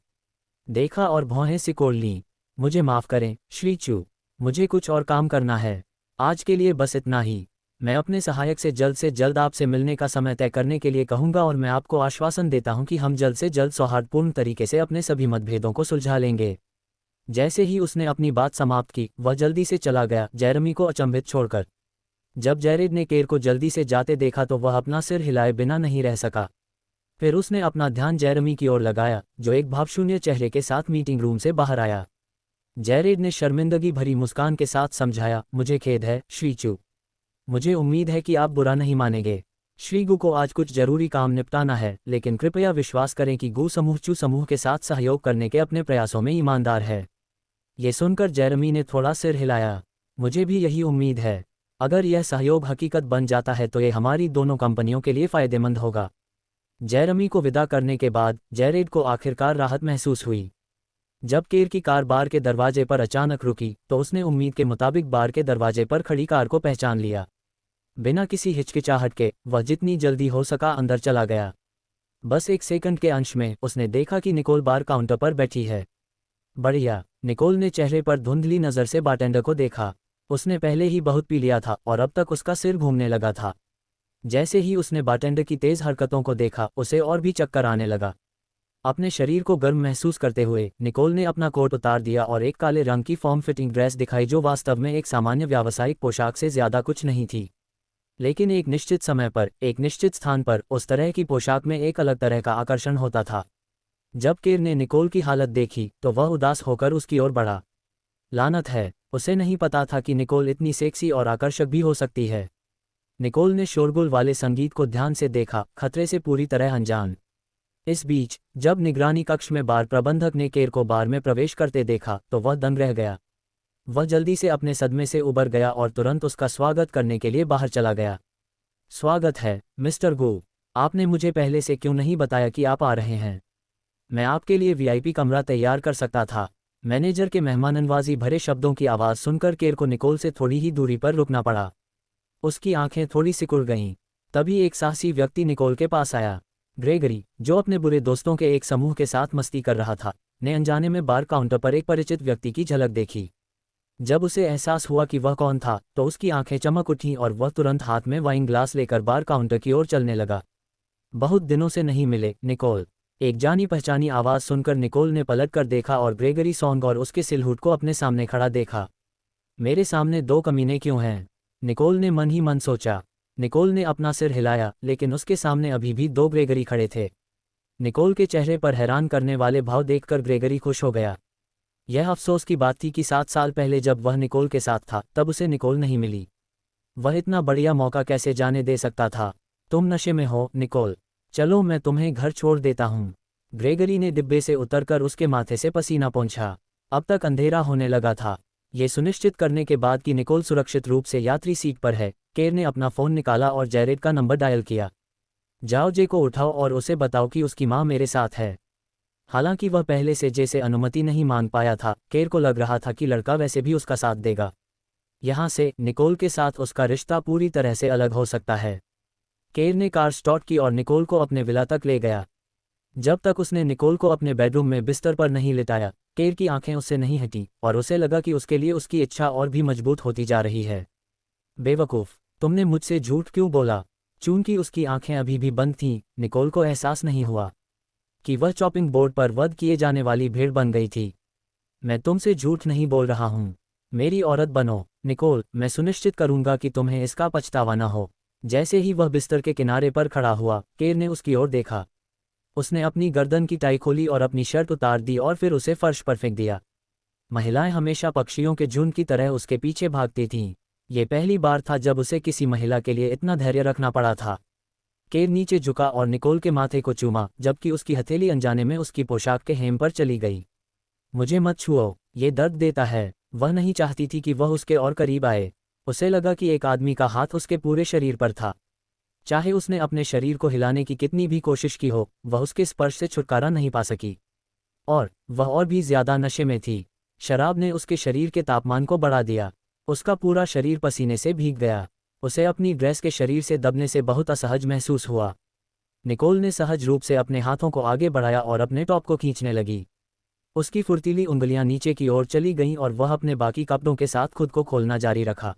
देखा और भौहें सिकोड़ लीं। मुझे माफ़ करें श्री चू, मुझे कुछ और काम करना है। आज के लिए बस इतना ही। मैं अपने सहायक से जल्द आपसे मिलने का समय तय करने के लिए कहूँगा और मैं आपको आश्वासन देता हूँ कि हम जल्द से जल्द सौहार्दपूर्ण तरीके से अपने सभी मतभेदों को सुलझा लेंगे। जैसे ही उसने अपनी बात समाप्त की, वह जल्दी से चला गया, जेरेमी को अचंभित छोड़कर। जब जैरेड ने केर को जल्दी से जाते देखा तो वह अपना सिर हिलाए बिना नहीं रह सका। फिर उसने अपना ध्यान जेरेमी की ओर लगाया, जो एक भावशून्य चेहरे के साथ मीटिंग रूम से बाहर आया। जैरेड ने शर्मिंदगी भरी मुस्कान के साथ समझाया, मुझे खेद है श्री चू। मुझे उम्मीद है कि आप बुरा नहीं मानेंगे। श्री गु को आज कुछ जरूरी काम निपटाना है, लेकिन कृपया विश्वास करें कि गु समूह चू समूह के साथ सहयोग करने के अपने प्रयासों में ईमानदार है। ये सुनकर जेरेमी ने थोड़ा सिर हिलाया। मुझे भी यही उम्मीद है। अगर यह सहयोग हकीकत बन जाता है तो ये हमारी दोनों कंपनियों के लिए फ़ायदेमंद होगा। जेरेमी को विदा करने के बाद जैरेड को आखिरकार राहत महसूस हुई। जब केर की कार बार के दरवाजे पर अचानक रुकी तो उसने उम्मीद के मुताबिक बार के दरवाजे पर खड़ी कार को पहचान लिया। बिना किसी हिचकिचाहट के वह जितनी जल्दी हो सका अंदर चला गया। बस एक सेकंड के अंश में उसने देखा कि निकोल बार काउंटर पर बैठी है। बढ़िया। निकोल ने चेहरे पर धुंधली नज़र से बारटेंडर को देखा। उसने पहले ही बहुत पी लिया था और अब तक उसका सिर घूमने लगा था। जैसे ही उसने बारटेंडर की तेज़ हरकतों को देखा, उसे और भी चक्कर आने लगा। अपने शरीर को गर्म महसूस करते हुए निकोल ने अपना कोट उतार दिया और एक काले रंग की फॉर्म फिटिंग ड्रेस दिखाई, जो वास्तव में एक सामान्य व्यावसायिक पोशाक से ज़्यादा कुछ नहीं थी। लेकिन एक निश्चित समय पर, एक निश्चित स्थान पर उस तरह की पोशाक में एक अलग तरह का आकर्षण होता था। जब केर ने निकोल की हालत देखी तो वह उदास होकर उसकी ओर बढ़ा। लानत है, उसे नहीं पता था कि निकोल इतनी सेक्सी और आकर्षक भी हो सकती है। निकोल ने शोरगुल वाले संगीत को ध्यान से देखा, खतरे से पूरी तरह अनजान। इस बीच जब निगरानी कक्ष में बार प्रबंधक ने केर को बार में प्रवेश करते देखा तो वह दंग रह गया। वह जल्दी से अपने सदमे से उबर गया और तुरंत उसका स्वागत करने के लिए बाहर चला गया। स्वागत है मिस्टर गू, आपने मुझे पहले से क्यों नहीं बताया कि आप आ रहे हैं? मैं आपके लिए वीआईपी कमरा तैयार कर सकता था। मैनेजर के मेहमाननवाजी भरे शब्दों की आवाज़ सुनकर केर को निकोल से थोड़ी ही दूरी पर रुकना पड़ा। उसकी आंखें थोड़ी सिकुड़ गईं। तभी एक साहसी व्यक्ति निकोल के पास आया। ग्रेगरी, जो अपने बुरे दोस्तों के एक समूह के साथ मस्ती कर रहा था, ने अनजाने में बार काउंटर पर एक परिचित व्यक्ति की झलक देखी। जब उसे एहसास हुआ कि वह कौन था तो उसकी आंखें चमक उठीं और वह तुरंत हाथ में वाइन ग्लास लेकर बार काउंटर की ओर चलने लगा। बहुत दिनों से नहीं मिले निकोल, एक जानी पहचानी आवाज़ सुनकर निकोल ने पलट कर देखा और ग्रेगरी सॉन्ग और उसके सिलहुट को अपने सामने खड़ा देखा। मेरे सामने दो कमीने क्यों हैं? निकोल ने मन ही मन सोचा। निकोल ने अपना सिर हिलाया, लेकिन उसके सामने अभी भी दो ग्रेगरी खड़े थे। निकोल के चेहरे पर हैरान करने वाले भाव देखकर ग्रेगरी खुश हो गया। यह अफसोस की बात थी कि 7 साल पहले जब वह निकोल के साथ था तब उसे निकोल नहीं मिली। वह इतना बढ़िया मौका कैसे जाने दे सकता था? तुम नशे में हो निकोल, चलो मैं तुम्हें घर छोड़ देता हूँ। ग्रेगरी ने डिब्बे से उतरकर उसके माथे से पसीना पोंछा। अब तक अंधेरा होने लगा था। ये सुनिश्चित करने के बाद कि निकोल सुरक्षित रूप से यात्री सीट पर है, केर ने अपना फ़ोन निकाला और जैरेड का नंबर डायल किया। जाओ जे को उठाओ और उसे बताओ कि उसकी माँ मेरे साथ है। हालांकि वह पहले से जे से अनुमति नहीं मान पाया था, केर को लग रहा था कि लड़का वैसे भी उसका साथ देगा। यहाँ से निकोल के साथ उसका रिश्ता पूरी तरह से अलग हो सकता है। केर ने कार स्टार्ट की और निकोल को अपने विला तक ले गया। जब तक उसने निकोल को अपने बेडरूम में बिस्तर पर नहीं लिटाया, केर की आंखें उससे नहीं हटी और उसे लगा कि उसके लिए उसकी इच्छा और भी मजबूत होती जा रही है। बेवकूफ़, तुमने मुझसे झूठ क्यों बोला? चूंकि उसकी आंखें अभी भी बंद थीं, निकोल को एहसास नहीं हुआ कि वह चॉपिंग बोर्ड पर वध किए जाने वाली भेड़ बन गई थी। मैं तुमसे झूठ नहीं बोल रहा हूँ। मेरी औरत बनो निकोल, मैं सुनिश्चित करूंगा कि तुम्हें इसका पछतावा न हो। जैसे ही वह बिस्तर के किनारे पर खड़ा हुआ, केर ने उसकी ओर देखा। उसने अपनी गर्दन की टाई खोली और अपनी शर्ट उतार दी और फिर उसे फर्श पर फेंक दिया। महिलाएं हमेशा पक्षियों के झुंड की तरह उसके पीछे भागती थीं। ये पहली बार था जब उसे किसी महिला के लिए इतना धैर्य रखना पड़ा था। केर नीचे झुका और निकोल के माथे को चूमा, जबकि उसकी हथेली अनजाने में उसकी पोशाक के हेम पर चली गई। मुझे मत छुओ, ये दर्द देता है। वह नहीं चाहती थी कि वह उसके और करीब आए। उसे लगा कि एक आदमी का हाथ उसके पूरे शरीर पर था। चाहे उसने अपने शरीर को हिलाने की कितनी भी कोशिश की हो, वह उसके स्पर्श से छुटकारा नहीं पा सकी। और वह और भी ज्यादा नशे में थी। शराब ने उसके शरीर के तापमान को बढ़ा दिया। उसका पूरा शरीर पसीने से भीग गया। उसे अपनी ड्रेस के शरीर से दबने से बहुत असहज महसूस हुआ। निकोल ने सहज रूप से अपने हाथों को आगे बढ़ाया और अपने टॉप को खींचने लगी। उसकी फुर्तीली उंगलियां नीचे की ओर चली गईं और वह अपने बाकी कपड़ों के साथ खुद को खोलना जारी रखा।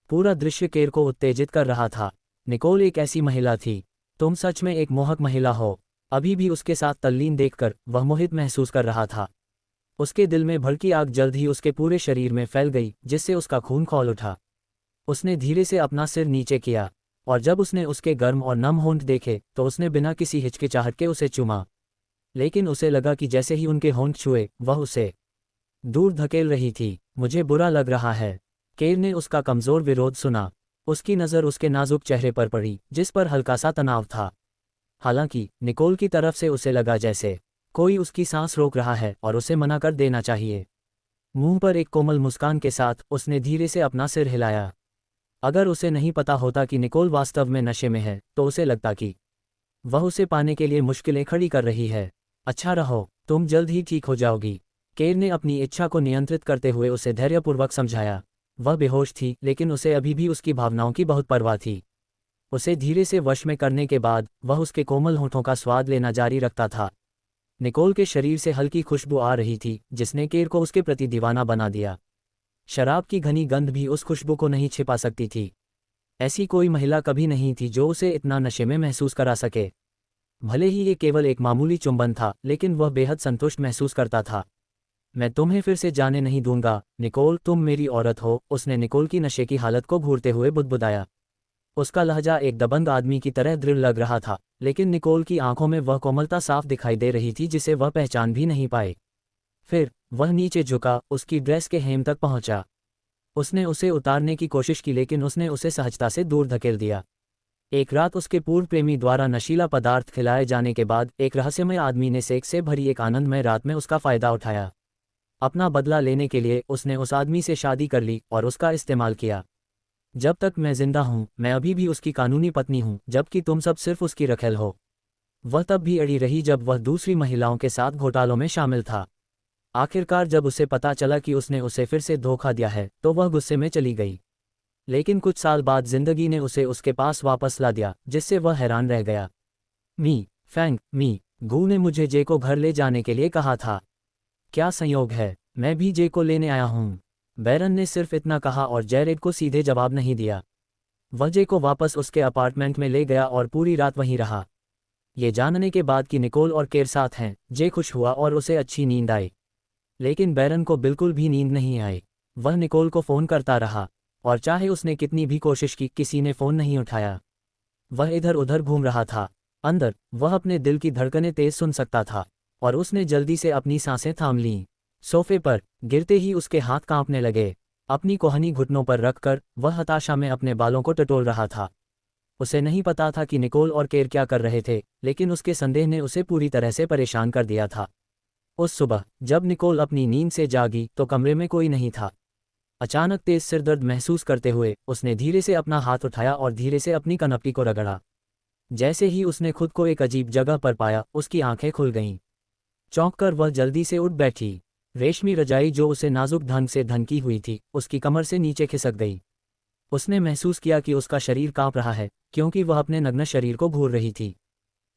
पूरा दृश्य केर को उत्तेजित कर रहा था। निकोल एक ऐसी महिला थी। तुम सच में एक मोहक महिला हो। अभी भी उसके साथ तल्लीन देखकर वह मोहित महसूस कर रहा था। उसके दिल में भड़की आग जल्द ही उसके पूरे शरीर में फैल गई, जिससे उसका खून खौल उठा। उसने धीरे से अपना सिर नीचे किया और जब उसने उसके गर्म और नम होंठ देखे तो उसने बिना किसी हिचकिचाहट के उसे चूमा। लेकिन उसे लगा कि जैसे ही उनके होंठ छुए, वह उसे दूर धकेल रही थी। मुझे बुरा लग रहा है। केर ने उसका कमज़ोर विरोध सुना। उसकी नज़र उसके नाजुक चेहरे पर पड़ी, जिस पर हल्का सा तनाव था। हालांकि निकोल की तरफ से उसे लगा जैसे कोई उसकी सांस रोक रहा है और उसे मना कर देना चाहिए। मुंह पर एक कोमल मुस्कान के साथ उसने धीरे से अपना सिर हिलाया। अगर उसे नहीं पता होता कि निकोल वास्तव में नशे में है, तो उसे लगता कि वह उसे पाने के लिए मुश्किलें खड़ी कर रही है। अच्छा रहो, तुम जल्द ही ठीक हो जाओगी। केर ने अपनी इच्छा को नियंत्रित करते हुए उसे धैर्यपूर्वक समझाया। वह बेहोश थी, लेकिन उसे अभी भी उसकी भावनाओं की बहुत परवाह थी। उसे धीरे से वश में करने के बाद वह उसके कोमल होठों का स्वाद लेना जारी रखता था। निकोल के शरीर से हल्की खुशबू आ रही थी, जिसने केर को उसके प्रति दीवाना बना दिया। शराब की घनी गंध भी उस खुशबू को नहीं छिपा सकती थी। ऐसी कोई महिला कभी नहीं थी जो उसे इतना नशे में महसूस करा सके। भले ही ये केवल एक मामूली चुंबन था, लेकिन वह बेहद संतुष्ट महसूस करता था। मैं तुम्हें फिर से जाने नहीं दूंगा निकोल, तुम मेरी औरत हो। उसने निकोल की नशे की हालत को घूरते हुए बुदबुदाया। उसका लहजा एक दबंग आदमी की तरह दृढ़ लग रहा था, लेकिन निकोल की आंखों में वह कोमलता साफ दिखाई दे रही थी जिसे वह पहचान भी नहीं पाए। फिर वह नीचे झुका, उसकी ड्रेस के हेम तक पहुंचा। उसने उसे उतारने की कोशिश की लेकिन उसने उसे सहजता से दूर धकेल दिया। एक रात उसके पूर्व प्रेमी द्वारा नशीला पदार्थ खिलाए जाने के बाद एक रहस्यमय आदमी ने सेक्स से भरी एक आनंदमय रात में उसका फायदा उठाया। अपना बदला लेने के लिए उसने उस आदमी से शादी कर ली और उसका इस्तेमाल किया। जब तक मैं जिंदा हूं मैं अभी भी उसकी कानूनी पत्नी हूं, जबकि तुम सब सिर्फ उसकी रखेल हो। वह तब भी अड़ी रही जब वह दूसरी महिलाओं के साथ घोटालों में शामिल था। आखिरकार जब उसे पता चला कि उसने उसे फिर से धोखा दिया है तो वह गुस्से में चली गई। लेकिन कुछ साल बाद जिंदगी ने उसे उसके पास वापस ला दिया, जिससे वह हैरान रह गया। मी गू ने मुझे जे को घर ले जाने के लिए कहा था। क्या संयोग है, मैं भी जे को लेने आया हूँ। बैरन ने सिर्फ इतना कहा और जेरेड को सीधे जवाब नहीं दिया। वह जे को वापस उसके अपार्टमेंट में ले गया और पूरी रात वहीं रहा। ये जानने के बाद कि निकोल और केर साथ हैं, जे खुश हुआ और उसे अच्छी नींद आई। लेकिन बैरन को बिल्कुल भी नींद नहीं आई। वह निकोल को फ़ोन करता रहा और चाहे उसने कितनी भी कोशिश की, किसी ने फ़ोन नहीं उठाया। वह इधर उधर घूम रहा था। अंदर वह अपने दिल की धड़कनें तेज सुन सकता था और उसने जल्दी से अपनी सांसें थाम लीं। सोफे पर गिरते ही उसके हाथ कांपने लगे। अपनी कोहनी घुटनों पर रखकर वह हताशा में अपने बालों को टटोल रहा था। उसे नहीं पता था कि निकोल और केर क्या कर रहे थे, लेकिन उसके संदेह ने उसे पूरी तरह से परेशान कर दिया था। उस सुबह जब निकोल अपनी नींद से जागी तो कमरे में कोई नहीं था। अचानक तेज सिरदर्द महसूस करते हुए उसने धीरे से अपना हाथ उठाया और धीरे से अपनी कनपटी को रगड़ा। जैसे ही उसने खुद को एक अजीब जगह पर पाया, उसकी आंखें खुल गईं। चौंक कर वह जल्दी से उठ बैठी। रेशमी रजाई जो उसे नाजुक ढंग से ढकी हुई थी, उसकी कमर से नीचे खिसक गई। उसने महसूस किया कि उसका शरीर कांप रहा है, क्योंकि वह अपने नग्न शरीर को घूर रही थी।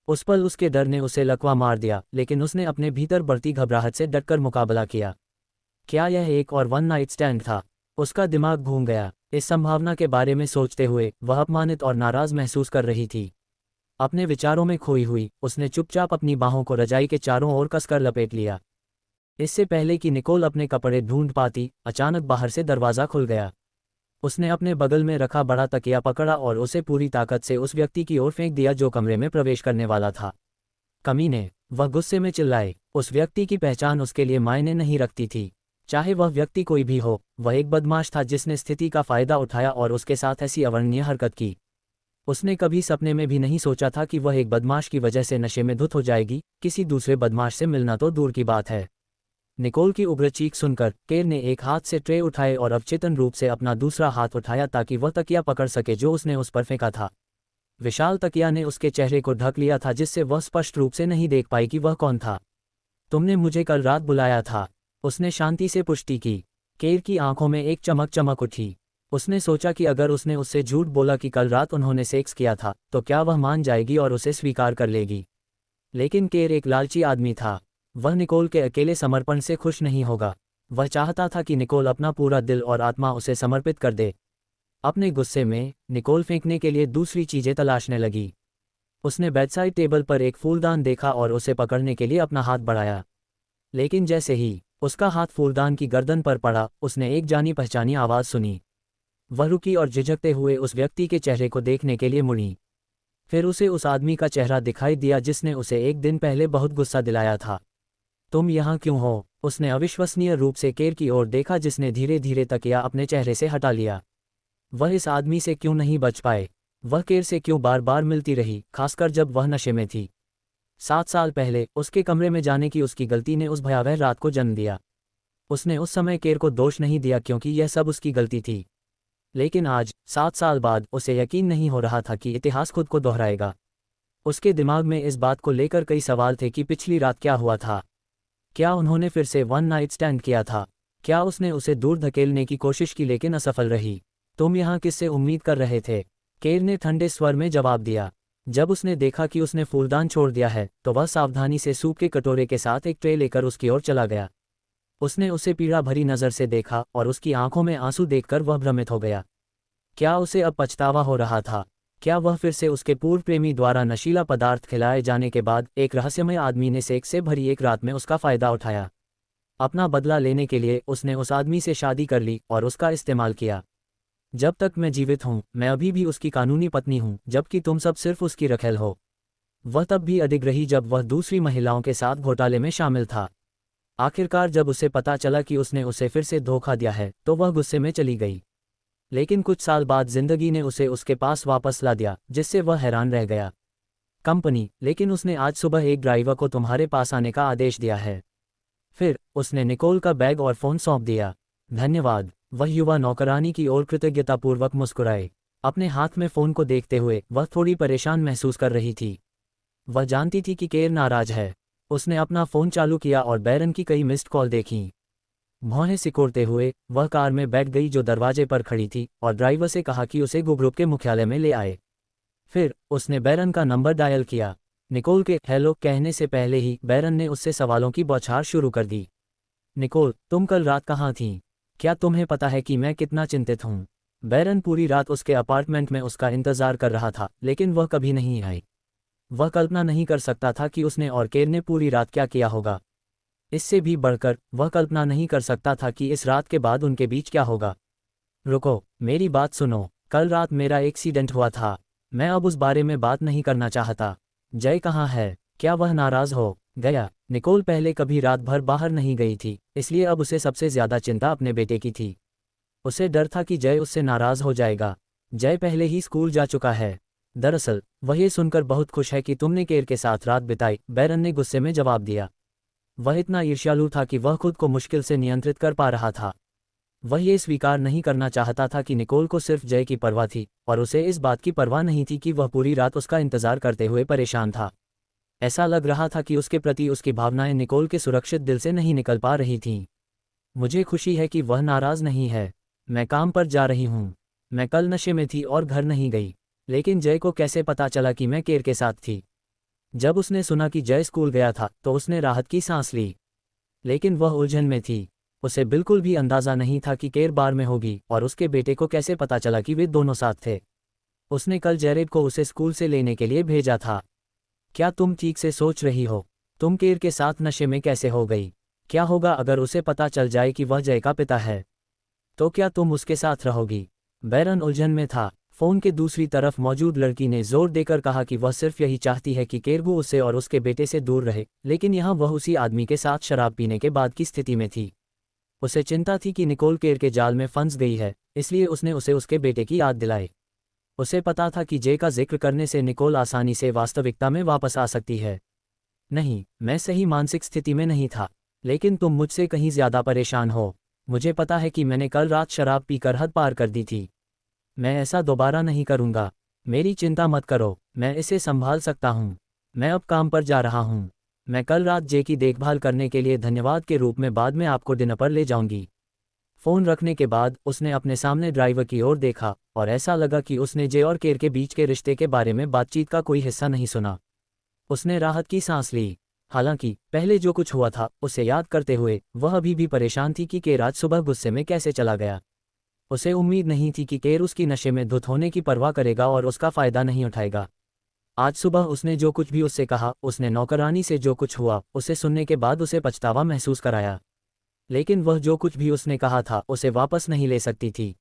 उस पल उसके डर ने उसे लकवा मार दिया, लेकिन उसने अपने भीतर बढ़ती घबराहट से डटकर मुकाबला किया। क्या यह एक और वन नाइट स्टैंड था? उसका दिमाग घूम गया। इस संभावना के बारे में सोचते हुए वह अपमानित और नाराज महसूस कर रही थी। अपने विचारों में खोई हुई उसने चुपचाप अपनी बाहों को रजाई के चारों ओर कसकर लपेट लिया। इससे पहले कि निकोल अपने कपड़े ढूंढ पाती, अचानक बाहर से दरवाज़ा खुल गया। उसने अपने बगल में रखा बड़ा तकिया पकड़ा और उसे पूरी ताकत से उस व्यक्ति की ओर फेंक दिया जो कमरे में प्रवेश करने वाला था। कमीने, वह गुस्से में चिल्लाए। उस व्यक्ति की पहचान उसके लिए मायने नहीं रखती थी। चाहे वह व्यक्ति कोई भी हो, वह एक बदमाश था जिसने स्थिति का फायदा उठाया और उसके साथ ऐसी अवर्णनीय हरकत की। उसने कभी सपने में भी नहीं सोचा था कि वह एक बदमाश की वजह से नशे में धुत हो जाएगी। किसी दूसरे बदमाश से मिलना तो दूर की बात है। निकोल की उग्र चीख सुनकर केर ने एक हाथ से ट्रे उठाए और अवचेतन रूप से अपना दूसरा हाथ उठाया ताकि वह तकिया पकड़ सके जो उसने उस पर फेंका था। विशाल तकिया ने उसके चेहरे को ढक लिया था, जिससे वह स्पष्ट रूप से नहीं देख पाई कि वह कौन था। तुमने मुझे कल रात बुलाया था, उसने शांति से पुष्टि की। केर की आंखों में एक चमक उठी। उसने सोचा कि अगर उसने उससे झूठ बोला कि कल रात उन्होंने सेक्स किया था, तो क्या वह मान जाएगी और उसे स्वीकार कर लेगी। लेकिन केर एक लालची आदमी था। वह निकोल के अकेले समर्पण से खुश नहीं होगा। वह चाहता था कि निकोल अपना पूरा दिल और आत्मा उसे समर्पित कर दे। अपने गुस्से में निकोल फेंकने के लिए दूसरी चीजें तलाशने लगी। उसने बेडसाइड टेबल पर एक फूलदान देखा और उसे पकड़ने के लिए अपना हाथ बढ़ाया। लेकिन जैसे ही उसका हाथ फूलदान की गर्दन पर पड़ा, उसने एक जानी पहचानी आवाज़ सुनी। वह रुकी और झिझकते हुए उस व्यक्ति के चेहरे को देखने के लिए मुड़ी। फिर उसे उस आदमी का चेहरा दिखाई दिया जिसने उसे एक दिन पहले बहुत गुस्सा दिलाया था। तुम यहाँ क्यों हो? उसने अविश्वसनीय रूप से केर की ओर देखा, जिसने धीरे धीरे तकिया अपने चेहरे से हटा लिया। वह इस आदमी से क्यों नहीं बच पाए? वह केर से क्यों बार बार मिलती रही, खासकर जब वह नशे में थी? 7 साल पहले उसके कमरे में जाने की उसकी गलती ने उस भयावह रात को जन्म दिया। उसने उस समय केर को दोष नहीं दिया क्योंकि यह सब उसकी गलती थी। लेकिन आज 7 साल बाद उसे यकीन नहीं हो रहा था कि इतिहास खुद को दोहराएगा। उसके दिमाग में इस बात को लेकर कई सवाल थे कि पिछली रात क्या हुआ था। क्या उन्होंने फिर से वन नाइट स्टैंड किया था? क्या उसने उसे दूर धकेलने की कोशिश की लेकिन असफल रही? तुम यहाँ किससे उम्मीद कर रहे थे? केर ने ठंडे स्वर में जवाब दिया। जब उसने देखा कि उसने फूलदान छोड़ दिया है तो वह सावधानी से सूप के कटोरे के साथ एक ट्रे लेकर उसकी ओर चला गया। उसने उसे पीड़ा भरी नज़र से देखा और उसकी आंखों में आंसू देखकर वह भ्रमित हो गया। क्या उसे अब पछतावा हो रहा था? क्या वह फिर से उसके पूर्व प्रेमी द्वारा नशीला पदार्थ खिलाए जाने के बाद एक रहस्यमय आदमी ने सेक्स से भरी एक रात में उसका फ़ायदा उठाया? अपना बदला लेने के लिए उसने उस आदमी से शादी कर ली और उसका इस्तेमाल किया। जब तक मैं जीवित हूँ मैं अभी भी उसकी कानूनी पत्नी हूँ, जबकि तुम सब सिर्फ उसकी रखेल हो। वह तब भी अडिग रही जब वह दूसरी महिलाओं के साथ घोटाले में शामिल था। आखिरकार जब उसे पता चला कि उसने उसे फिर से धोखा दिया है तो वह गुस्से में चली गई। लेकिन कुछ साल बाद जिंदगी ने उसे उसके पास वापस ला दिया, जिससे वह हैरान रह गया। कंपनी, लेकिन उसने आज सुबह एक ड्राइवर को तुम्हारे पास आने का आदेश दिया है। फिर उसने निकोल का बैग और फ़ोन सौंप दिया। धन्यवाद। वह युवा नौकरानी की ओर कृतज्ञतापूर्वक मुस्कुराए। अपने हाथ में फ़ोन को देखते हुए वह थोड़ी परेशान महसूस कर रही थी। वह जानती थी कि केर नाराज है। उसने अपना फ़ोन चालू किया और बैरन की कई मिस्ड कॉल देखीं। भौहें सिकोड़ते हुए वह कार में बैठ गई जो दरवाजे पर खड़ी थी और ड्राइवर से कहा कि उसे ग्रुप के मुख्यालय में ले आए। फिर उसने बैरन का नंबर डायल किया। निकोल के हेलो कहने से पहले ही बैरन ने उससे सवालों की बौछार शुरू कर दी। निकोल, तुम कल रात कहाँ थीं? क्या तुम्हें पता है कि मैं कितना चिंतित हूँ? बैरन पूरी रात उसके अपार्टमेंट में उसका इंतजार कर रहा था, लेकिन वह कभी नहीं आई। वह कल्पना नहीं कर सकता था कि उसने और केर ने पूरी रात क्या किया होगा। इससे भी बढ़कर वह कल्पना नहीं कर सकता था कि इस रात के बाद उनके बीच क्या होगा। रुको, मेरी बात सुनो। कल रात मेरा एक्सीडेंट हुआ था। मैं अब उस बारे में बात नहीं करना चाहता। जय कहाँ है? क्या वह नाराज हो गया? निकोल पहले कभी रात भर बाहर नहीं गई थी, इसलिए अब उसे सबसे ज्यादा चिंता अपने बेटे की थी। उसे डर था कि जय उससे नाराज हो जाएगा। जय पहले ही स्कूल जा चुका है। दरअसल वह ये सुनकर बहुत खुश है कि तुमने केर के साथ रात बिताई, बैरन ने गुस्से में जवाब दिया। वह इतना ईर्ष्यालु था कि वह खुद को मुश्किल से नियंत्रित कर पा रहा था। वह ये स्वीकार नहीं करना चाहता था कि निकोल को सिर्फ जय की परवाह थी और उसे इस बात की परवाह नहीं थी कि वह पूरी रात उसका इंतजार करते हुए परेशान था। ऐसा लग रहा था कि उसके प्रति उसकी भावनाएं निकोल के सुरक्षित दिल से नहीं निकल पा रही थीं। मुझे खुशी है कि वह नाराज नहीं है। मैं काम पर जा रही हूँ। मैं कल नशे में थी और घर नहीं गई। लेकिन जय को कैसे पता चला कि मैं केर के साथ थी? जब उसने सुना कि जय स्कूल गया था तो उसने राहत की सांस ली। लेकिन वह उलझन में थी। उसे बिल्कुल भी अंदाजा नहीं था कि केर बार में होगी और उसके बेटे को कैसे पता चला कि वे दोनों साथ थे। उसने कल जैरेड को उसे स्कूल से लेने के लिए भेजा था। क्या तुम ठीक से सोच रही हो? तुम केर के साथ नशे में कैसे हो गई? क्या होगा अगर उसे पता चल जाए कि वह जय का पिता है? तो क्या तुम उसके साथ रहोगी? बैरन उलझन में था। फोन के दूसरी तरफ मौजूद लड़की ने जोर देकर कहा कि वह सिर्फ यही चाहती है कि केरगू उससे और उसके बेटे से दूर रहे, लेकिन यहाँ वह उसी आदमी के साथ शराब पीने के बाद की स्थिति में थी। उसे चिंता थी कि निकोल केर के जाल में फंस गई है, इसलिए उसने उसे उसके बेटे की याद दिलाई। उसे पता था कि जे का जिक्र करने से निकोल आसानी से वास्तविकता में वापस आ सकती है। नहीं, मैं सही मानसिक स्थिति में नहीं था, लेकिन तुम मुझसे कहीं ज्यादा परेशान हो। मुझे पता है कि मैंने कल रात शराब पीकर हद पार कर दी थी। मैं ऐसा दोबारा नहीं करूंगा। मेरी चिंता मत करो, मैं इसे संभाल सकता हूँ। मैं अब काम पर जा रहा हूँ। मैं कल रात जे की देखभाल करने के लिए धन्यवाद के रूप में बाद में आपको डिनर पर ले जाऊंगी। फ़ोन रखने के बाद उसने अपने सामने ड्राइवर की ओर देखा और ऐसा लगा कि उसने जे और केर के बीच के रिश्ते के बारे में बातचीत का कोई हिस्सा नहीं सुना। उसने राहत की सांस ली। हालांकि पहले जो कुछ हुआ था उसे याद करते हुए वह अभी भी परेशान थी कि केर आज सुबह गुस्से में कैसे चला गया। उसे उम्मीद नहीं थी कि केर उसकी नशे में धुत होने की परवाह करेगा और उसका फ़ायदा नहीं उठाएगा। आज सुबह उसने जो कुछ भी उससे कहा, उसने नौकरानी से जो कुछ हुआ उसे सुनने के बाद उसे पछतावा महसूस कराया। लेकिन वह जो कुछ भी उसने कहा था उसे वापस नहीं ले सकती थी।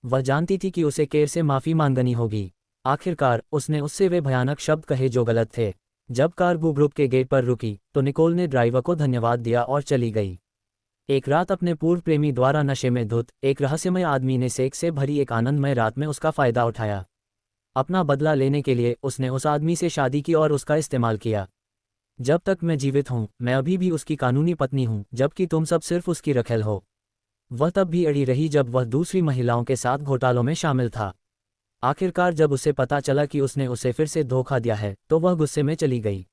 वह जानती थी कि उसे केर से माफ़ी मांगनी होगी। आखिरकार उसने उससे वे भयानक शब्द कहे जो गलत थे। जब कार ग्रुप के गेट पर रुकी तो निकोल ने ड्राइवर को धन्यवाद दिया और चली गई। एक रात अपने पूर्व प्रेमी द्वारा नशे में धुत एक रहस्यमय आदमी ने सेक्स से भरी एक आनंदमय रात में उसका फ़ायदा उठाया। अपना बदला लेने के लिए उसने उस आदमी से शादी की और उसका इस्तेमाल किया। जब तक मैं जीवित हूँ मैं अभी भी उसकी कानूनी पत्नी हूँ, जबकि तुम सब सिर्फ उसकी रखेल हो। वह तब भी अड़ी रही जब वह दूसरी महिलाओं के साथ घोटालों में शामिल था। आखिरकार जब उसे पता चला कि उसने उसे फिर से धोखा दिया है तो वह गुस्से में चली गई।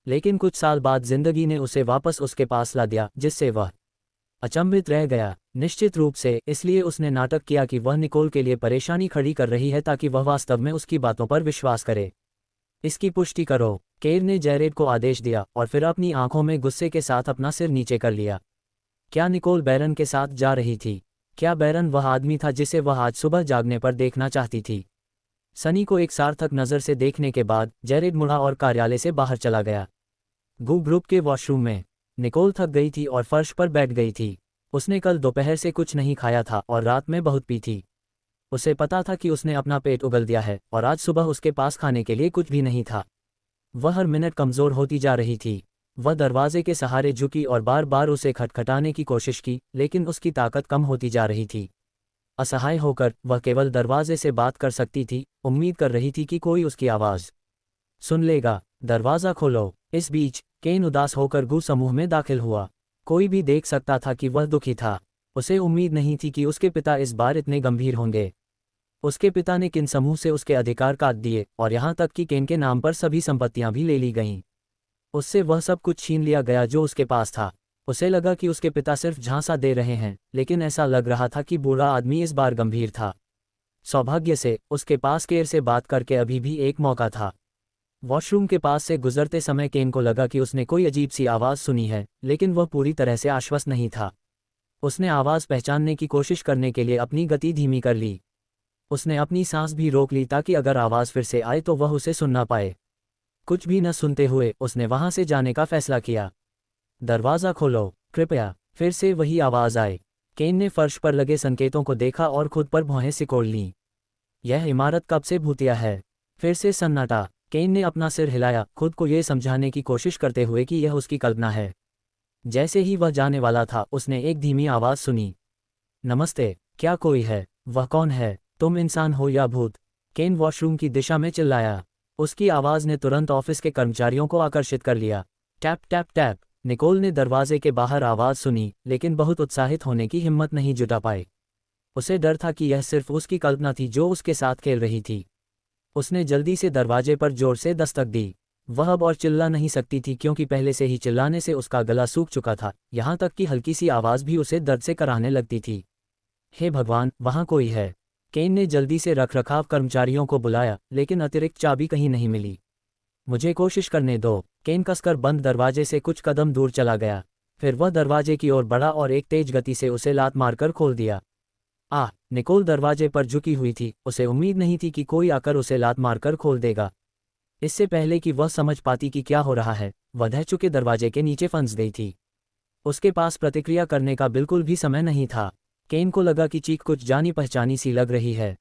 लेकिन कुछ साल बाद जिंदगी ने उसे वापस उसके पास ला दिया, जिससे वह अचंभित रह गया। निश्चित रूप से इसलिए उसने नाटक किया कि वह निकोल के लिए परेशानी खड़ी कर रही है ताकि वह वास्तव में उसकी बातों पर विश्वास करे। इसकी पुष्टि करो, केर ने जैरेड को आदेश दिया और फिर अपनी आंखों में गुस्से के साथ अपना सिर नीचे कर लिया। क्या निकोल बैरन के साथ जा रही थी? क्या बैरन वह आदमी था जिसे वह आज सुबह जागने पर देखना चाहती थी? सनी को एक सार्थक नज़र से देखने के बाद जैरेड मुड़ा और कार्यालय से बाहर चला गया। ग्रुप के वॉशरूम में निकोल थक गई थी और फर्श पर बैठ गई थी। उसने कल दोपहर से कुछ नहीं खाया था और रात में बहुत पी थी। उसे पता था कि उसने अपना पेट उगल दिया है और आज सुबह उसके पास खाने के लिए कुछ भी नहीं था। वह हर मिनट कमज़ोर होती जा रही थी। वह दरवाजे के सहारे झुकी और बार बार उसे खटखटाने की कोशिश की, लेकिन उसकी ताकत कम होती जा रही थी। असहाय होकर वह केवल दरवाजे से बात कर सकती थी, उम्मीद कर रही थी कि कोई उसकी आवाज़ सुन लेगा। दरवाज़ा खोलो। इस बीच केन उदास होकर गू समूह में दाखिल हुआ। कोई भी देख सकता था कि वह दुखी था। उसे उम्मीद नहीं थी कि उसके पिता इस बार इतने गंभीर होंगे। उसके पिता ने केन समूह से उसके अधिकार काट दिए और यहाँ तक कि केन के नाम पर सभी संपत्तियां भी ले ली गईं। उससे वह सब कुछ छीन लिया गया जो उसके पास था। उसे लगा कि उसके पिता सिर्फ झांसा दे रहे हैं, लेकिन ऐसा लग रहा था कि बूढ़ा आदमी इस बार गंभीर था। सौभाग्य से उसके पास केर से बात करके अभी भी एक मौका था। वॉशरूम के पास से गुजरते समय केन को लगा कि उसने कोई अजीब सी आवाज़ सुनी है, लेकिन वह पूरी तरह से आश्वस्त नहीं था। उसने आवाज़ पहचानने की कोशिश करने के लिए अपनी गति धीमी कर ली। उसने अपनी सांस भी रोक ली ताकि अगर आवाज़ फिर से आए तो वह उसे सुन ना पाए। कुछ भी न सुनते हुए उसने वहां से जाने का फैसला किया। दरवाज़ा खोलो, कृपया। फिर से वही आवाज़ आए। केन ने फर्श पर लगे संकेतों को देखा और खुद पर भौहें सिकोड़ लीं। यह इमारत कब से भूतिया है। फिर से सन्नाटा। केन ने अपना सिर हिलाया, खुद को यह समझाने की कोशिश करते हुए कि यह उसकी कल्पना है। जैसे ही वह जाने वाला था उसने एक धीमी आवाज़ सुनी। नमस्ते, क्या कोई है? वह कौन है? तुम इंसान हो या भूत? केन वॉशरूम की दिशा में चिल्लाया। उसकी आवाज़ ने तुरंत ऑफिस के कर्मचारियों को आकर्षित कर लिया। Tap tap tap. निकोल ने दरवाजे के बाहर आवाज़ सुनी, लेकिन बहुत उत्साहित होने की हिम्मत नहीं जुटा पाई। उसे डर था कि यह सिर्फ उसकी कल्पना थी जो उसके साथ खेल रही थी। उसने जल्दी से दरवाजे पर जोर से दस्तक दी। वह अब और चिल्ला नहीं सकती थी क्योंकि पहले से ही चिल्लाने से उसका गला सूख चुका था, यहाँ तक कि हल्की सी आवाज़ भी उसे दर्द से कराहने लगती थी। हे भगवान, वहाँ कोई है। केन ने जल्दी से रखरखाव कर्मचारियों को बुलाया, लेकिन अतिरिक्त चाबी कहीं नहीं मिली। मुझे कोशिश करने दो। केन कसकर बंद दरवाजे से कुछ कदम दूर चला गया। फिर वह दरवाजे की ओर बढ़ा और एक तेज गति से उसे लात मारकर खोल दिया। निकोल दरवाजे पर झुकी हुई थी। उसे उम्मीद नहीं थी कि कोई आकर उसे लात मारकर खोल देगा। इससे पहले कि वह समझ पाती कि क्या हो रहा है, वह ढह चुके दरवाजे के नीचे फंस गई थी। उसके पास प्रतिक्रिया करने का बिल्कुल भी समय नहीं था। केन को लगा कि चीख कुछ जानी पहचानी सी लग रही है।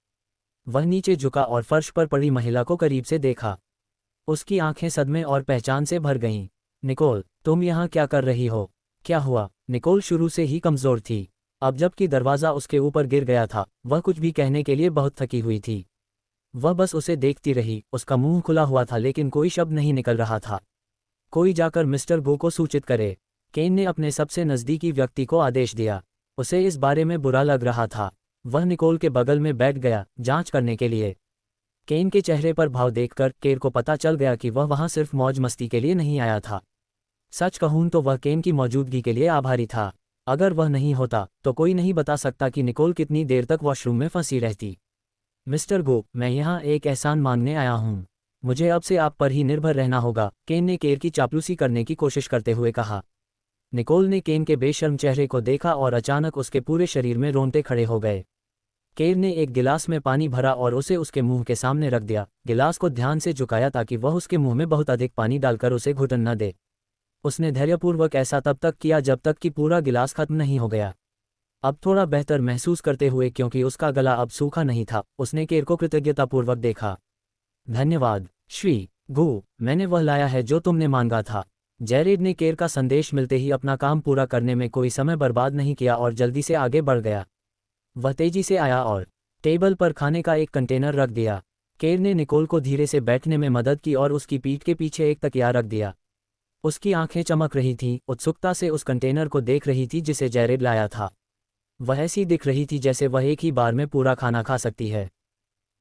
वह नीचे झुका और फर्श पर पड़ी महिला को करीब से देखा। उसकी आंखें सदमे और पहचान से भर गईं। निकोल, तुम यहाँ क्या कर रही हो? क्या हुआ? निकोल शुरू से ही कमज़ोर थी। अब जबकि दरवाज़ा उसके ऊपर गिर गया था, वह कुछ भी कहने के लिए बहुत थकी हुई थी। वह बस उसे देखती रही। उसका मुंह खुला हुआ था लेकिन कोई शब्द नहीं निकल रहा था। कोई जाकर मिस्टर गो को सूचित करे। केन ने अपने सबसे नज़दीकी व्यक्ति को आदेश दिया। उसे इस बारे में बुरा लग रहा था। वह निकोल के बगल में बैठ गया, जांच करने के लिए। केन के चेहरे पर भाव देखकर केर को पता चल गया कि वह वहां सिर्फ मौज मस्ती के लिए नहीं आया था। सच कहूं तो वह केन की मौजूदगी के लिए आभारी था। अगर वह नहीं होता तो कोई नहीं बता सकता कि निकोल कितनी देर तक वॉशरूम में फंसी रहती। मिस्टर गो, मैं यहाँ एक एहसान मांगने आया हूँ। मुझे अब से आप पर ही निर्भर रहना होगा, केन ने केर की चापलूसी करने की कोशिश करते हुए कहा। निकोल ने केन के बेशर्म चेहरे को देखा और अचानक उसके पूरे शरीर में रोंगटे खड़े हो गए। केर ने एक गिलास में पानी भरा और उसे उसके मुंह के सामने रख दिया। गिलास को ध्यान से झुकाया ताकि वह उसके मुंह में बहुत अधिक पानी डालकर उसे घुटन न दे। उसने धैर्यपूर्वक ऐसा तब तक किया जब तक कि पूरा गिलास खत्म नहीं हो गया। अब थोड़ा बेहतर महसूस करते हुए क्योंकि उसका गला अब सूखा नहीं था, उसने केर को कृतज्ञतापूर्वक देखा। धन्यवाद श्री गू, मैंने वह लाया है जो तुमने मांगा था। जैरेड ने केर का संदेश मिलते ही अपना काम पूरा करने में कोई समय बर्बाद नहीं किया और जल्दी से आगे बढ़ गया। वह तेजी से आया और टेबल पर खाने का एक कंटेनर रख दिया। केर ने निकोल को धीरे से बैठने में मदद की और उसकी पीठ के पीछे एक तकिया रख दिया। उसकी आंखें चमक रही थीं, उत्सुकता से उस कंटेनर को देख रही थी जिसे जैरेड लाया था। वह ऐसी दिख रही थी जैसे वह एक ही बार में पूरा खाना खा सकती है।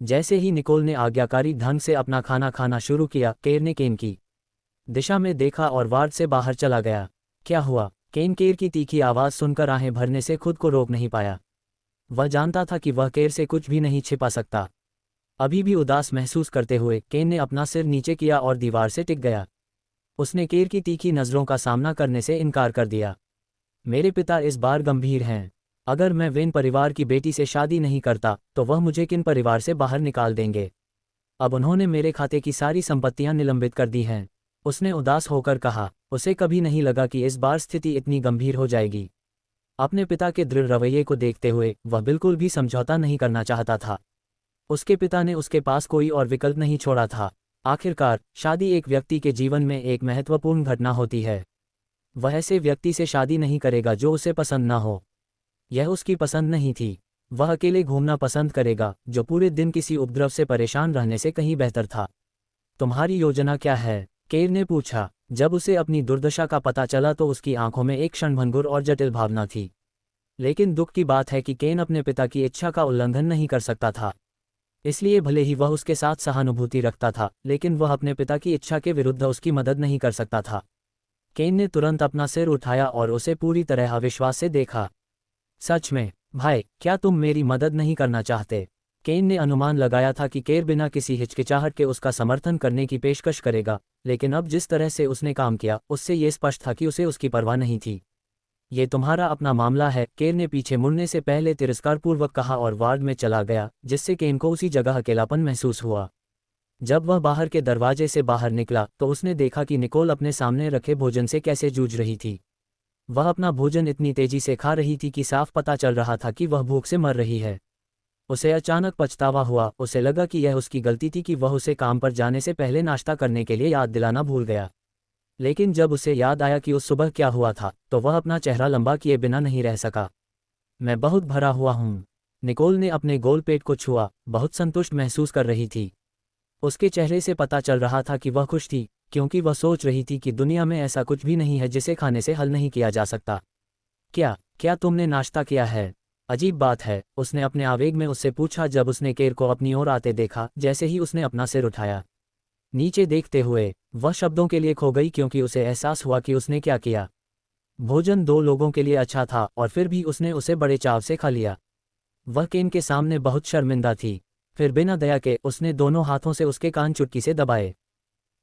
जैसे ही निकोल ने आज्ञाकारी ढंग से अपना खाना खाना शुरू किया, केर ने केन की दिशा में देखा और वार्ड से बाहर चला गया। क्या हुआ? केन केर की तीखी आवाज़ सुनकर आहें भरने से खुद को रोक नहीं पाया। वह जानता था कि वह केर से कुछ भी नहीं छिपा सकता। अभी भी उदास महसूस करते हुए केन ने अपना सिर नीचे किया और दीवार से टिक गया। उसने केर की तीखी नज़रों का सामना करने से इनकार कर दिया। मेरे पिता इस बार गंभीर हैं। अगर मैं वेन परिवार की बेटी से शादी नहीं करता तो वह मुझे किन परिवार से बाहर निकाल देंगे। अब उन्होंने मेरे खाते की सारी संपत्तियां निलंबित कर दी हैं। उसने उदास होकर कहा। उसे कभी नहीं लगा कि इस बार स्थिति इतनी गंभीर हो जाएगी। अपने पिता के दृढ़ रवैये को देखते हुए वह बिल्कुल भी समझौता नहीं करना चाहता था। उसके पिता ने उसके पास कोई और विकल्प नहीं छोड़ा था। आखिरकार शादी एक व्यक्ति के जीवन में एक महत्वपूर्ण घटना होती है। वह ऐसे व्यक्ति से शादी नहीं करेगा जो उसे पसंद ना हो। यह उसकी पसंद नहीं थी। वह अकेले घूमना पसंद करेगा, जो पूरे दिन किसी उपद्रव से परेशान रहने से कहीं बेहतर था। तुम्हारी योजना क्या है? केर ने पूछा। जब उसे अपनी दुर्दशा का पता चला तो उसकी आंखों में एक क्षणभंगुर और जटिल भावना थी। लेकिन दुख की बात है कि केन अपने पिता की इच्छा का उल्लंघन नहीं कर सकता था। इसलिए भले ही वह उसके साथ सहानुभूति रखता था, लेकिन वह अपने पिता की इच्छा के विरुद्ध उसकी मदद नहीं कर सकता था। केन ने तुरंत अपना सिर उठाया और उसे पूरी तरह अविश्वास से देखा। सच में भाई, क्या तुम मेरी मदद नहीं करना चाहते? केन ने अनुमान लगाया था कि केर बिना किसी हिचकिचाहट के उसका समर्थन करने की पेशकश करेगा, लेकिन अब जिस तरह से उसने काम किया उससे ये स्पष्ट था कि उसे उसकी परवाह नहीं थी। ये तुम्हारा अपना मामला है, केर ने पीछे मुड़ने से पहले तिरस्कारपूर्वक कहा और वार्ड में चला गया, जिससे केन को उसी जगह अकेलापन महसूस हुआ। जब वह बाहर के दरवाजे से बाहर निकला तो उसने देखा कि निकोल अपने सामने रखे भोजन से कैसे जूझ रही थी। वह अपना भोजन इतनी तेजी से खा रही थी कि साफ पता चल रहा था कि वह भूख से मर रही है। उसे अचानक पछतावा हुआ। उसे लगा कि यह उसकी गलती थी कि वह उसे काम पर जाने से पहले नाश्ता करने के लिए याद दिलाना भूल गया। लेकिन जब उसे याद आया कि उस सुबह क्या हुआ था, तो वह अपना चेहरा लंबा किए बिना नहीं रह सका। मैं बहुत भरा हुआ हूँ। निकोल ने अपने गोल पेट को छुआ, बहुत संतुष्ट महसूस कर रही थी। उसके चेहरे से पता चल रहा था कि वह खुश थी, क्योंकि वह सोच रही थी कि दुनिया में ऐसा कुछ भी नहीं है जिसे खाने से हल नहीं किया जा सकता। क्या तुमने नाश्ता किया है? अजीब बात है, उसने अपने आवेग में उससे पूछा जब उसने केर को अपनी ओर आते देखा। जैसे ही उसने अपना सिर उठाया नीचे देखते हुए, वह शब्दों के लिए खो गई, क्योंकि उसे एहसास हुआ कि उसने क्या किया। भोजन 2 लोगों के लिए अच्छा था और फिर भी उसने उसे बड़े चाव से खा लिया। वह केन के सामने बहुत शर्मिंदा थी। फिर बिना दया के उसने दोनों हाथों से उसके कान चुटकी से दबाए।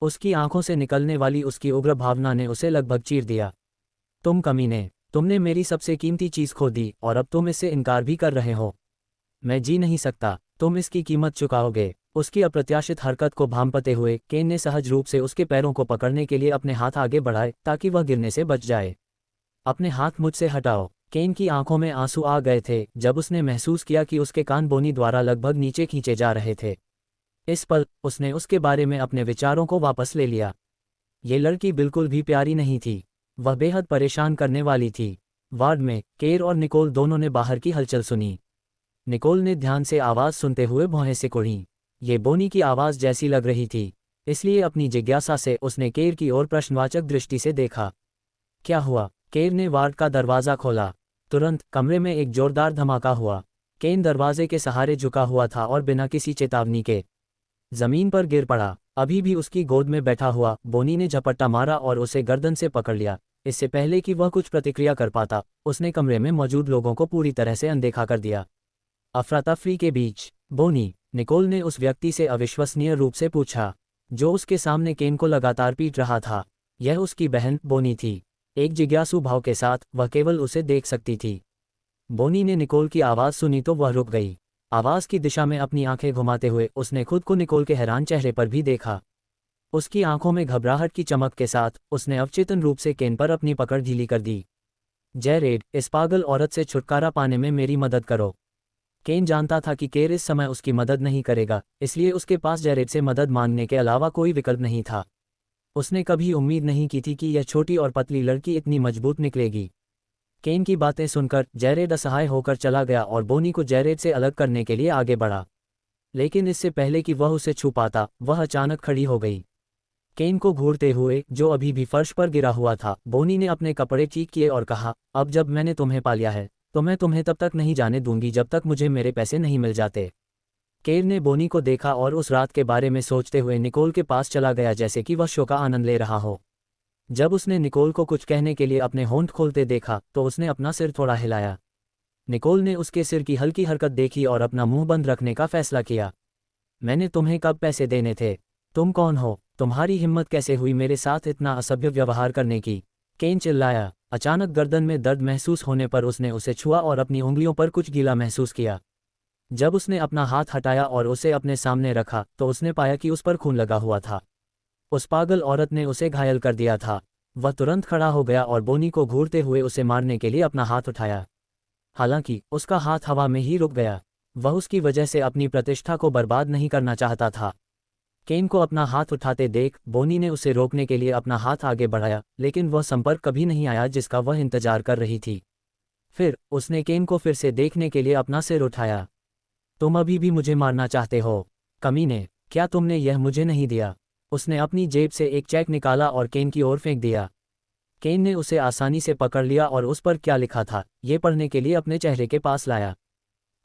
उसकी आंखों से निकलने वाली उसकी उग्र भावना ने उसे लगभग चीर दिया। तुम कमीने, तुमने मेरी सबसे कीमती चीज़ खो दी और अब तुम इससे इनकार भी कर रहे हो। मैं जी नहीं सकता, तुम इसकी कीमत चुकाओगे। उसकी अप्रत्याशित हरकत को भांपते हुए केन ने सहज रूप से उसके पैरों को पकड़ने के लिए अपने हाथ आगे बढ़ाए ताकि वह गिरने से बच जाए। अपने हाथ मुझसे हटाओ। केन की आंखों में आंसू आ गए थे जब उसने महसूस किया कि उसके कान बोनी द्वारा लगभग नीचे खींचे जा रहे थे। इस पल उसने उसके बारे में अपने विचारों को वापस ले लिया। ये लड़की बिल्कुल भी प्यारी नहीं थी। वह बेहद परेशान करने वाली थी। वार्ड में केर और निकोल दोनों ने बाहर की हलचल सुनी। निकोल ने ध्यान से आवाज़ सुनते हुए भौहें सिकुड़ी। ये बोनी की आवाज़ जैसी लग रही थी, इसलिए अपनी जिज्ञासा से उसने केर की ओर प्रश्नवाचक दृष्टि से देखा। क्या हुआ? केर ने वार्ड का दरवाज़ा खोला। तुरंत कमरे में एक जोरदार धमाका हुआ। केन दरवाजे के सहारे झुका हुआ था और बिना किसी चेतावनी के जमीन पर गिर पड़ा। अभी भी उसकी गोद में बैठा हुआ बोनी ने झपट्टा मारा और उसे गर्दन से पकड़ लिया। इससे पहले कि वह कुछ प्रतिक्रिया कर पाता, उसने कमरे में मौजूद लोगों को पूरी तरह से अनदेखा कर दिया। अफरा-तफरी के बीच, बोनी, निकोल ने उस व्यक्ति से अविश्वसनीय रूप से पूछा, जो उसके सामने केन को लगातार पीट रहा था। यह उसकी बहन बोनी थी। एक जिज्ञासु भाव के साथ वह केवल उसे देख सकती थी। बोनी ने निकोल की आवाज़ सुनी तो वह रुक गई। आवाज़ की दिशा में अपनी आंखें घुमाते हुए उसने खुद को निकोल के हैरान चेहरे पर भी देखा। उसकी आंखों में घबराहट की चमक के साथ उसने अवचेतन रूप से केन पर अपनी पकड़ ढीली कर दी। जैरेड, इस पागल औरत से छुटकारा पाने में मेरी मदद करो। केन जानता था कि केर इस समय उसकी मदद नहीं करेगा, इसलिए उसके पास जैरेड से मदद मांगने के अलावा कोई विकल्प नहीं था। उसने कभी उम्मीद नहीं की थी कि यह छोटी और पतली लड़की इतनी मजबूत निकलेगी। केन की बातें सुनकर जैरेड असहाय होकर चला गया और बोनी को जैरेड से अलग करने के लिए आगे बढ़ा। लेकिन इससे पहले कि वह उसे छू पाता, वह अचानक खड़ी हो गई। केन को घूरते हुए, जो अभी भी फर्श पर गिरा हुआ था, बोनी ने अपने कपड़े ठीक किए और कहा, अब जब मैंने तुम्हें पा लिया है तो मैं तुम्हें तब तक नहीं जाने दूंगी जब तक मुझे मेरे पैसे नहीं मिल जाते। केर ने बोनी को देखा और उस रात के बारे में सोचते हुए निकोल के पास चला गया, जैसे कि वह शो का आनंद ले रहा हो। जब उसने निकोल को कुछ कहने के लिए अपने होंठ खोलते देखा तो उसने अपना सिर थोड़ा हिलाया। निकोल ने उसके सिर की हल्की हरकत देखी और अपना मुंह बंद रखने का फैसला किया। मैंने तुम्हें कब पैसे देने थे? तुम कौन हो? तुम्हारी हिम्मत कैसे हुई मेरे साथ इतना असभ्य व्यवहार करने की? केन चिल्लाया। अचानक गर्दन में दर्द महसूस होने पर उसने उसे छुआ और अपनी उंगलियों पर कुछ गीला महसूस किया। जब उसने अपना हाथ हटाया और उसे अपने सामने रखा तो उसने पाया कि उस पर खून लगा हुआ था। उस पागल औरत ने उसे घायल कर दिया था। वह तुरंत खड़ा हो गया और बोनी को घूरते हुए उसे मारने के लिए अपना हाथ उठाया। हालांकि उसका हाथ हवा में ही रुक गया। वह उसकी वजह से अपनी प्रतिष्ठा को बर्बाद नहीं करना चाहता था। केन को अपना हाथ उठाते देख बोनी ने उसे रोकने के लिए अपना हाथ आगे बढ़ाया, लेकिन वह संपर्क कभी नहीं आया जिसका वह इंतजार कर रही थी। फिर उसने केन को फिर से देखने के लिए अपना सिर उठाया। तुम अभी भी मुझे मारना चाहते हो, कमीने, क्या तुमने यह मुझे नहीं दिया? उसने अपनी जेब से एक चेक निकाला और केन की ओर फेंक दिया। केन ने उसे आसानी से पकड़ लिया और उस पर क्या लिखा था ये पढ़ने के लिए अपने चेहरे के पास लाया।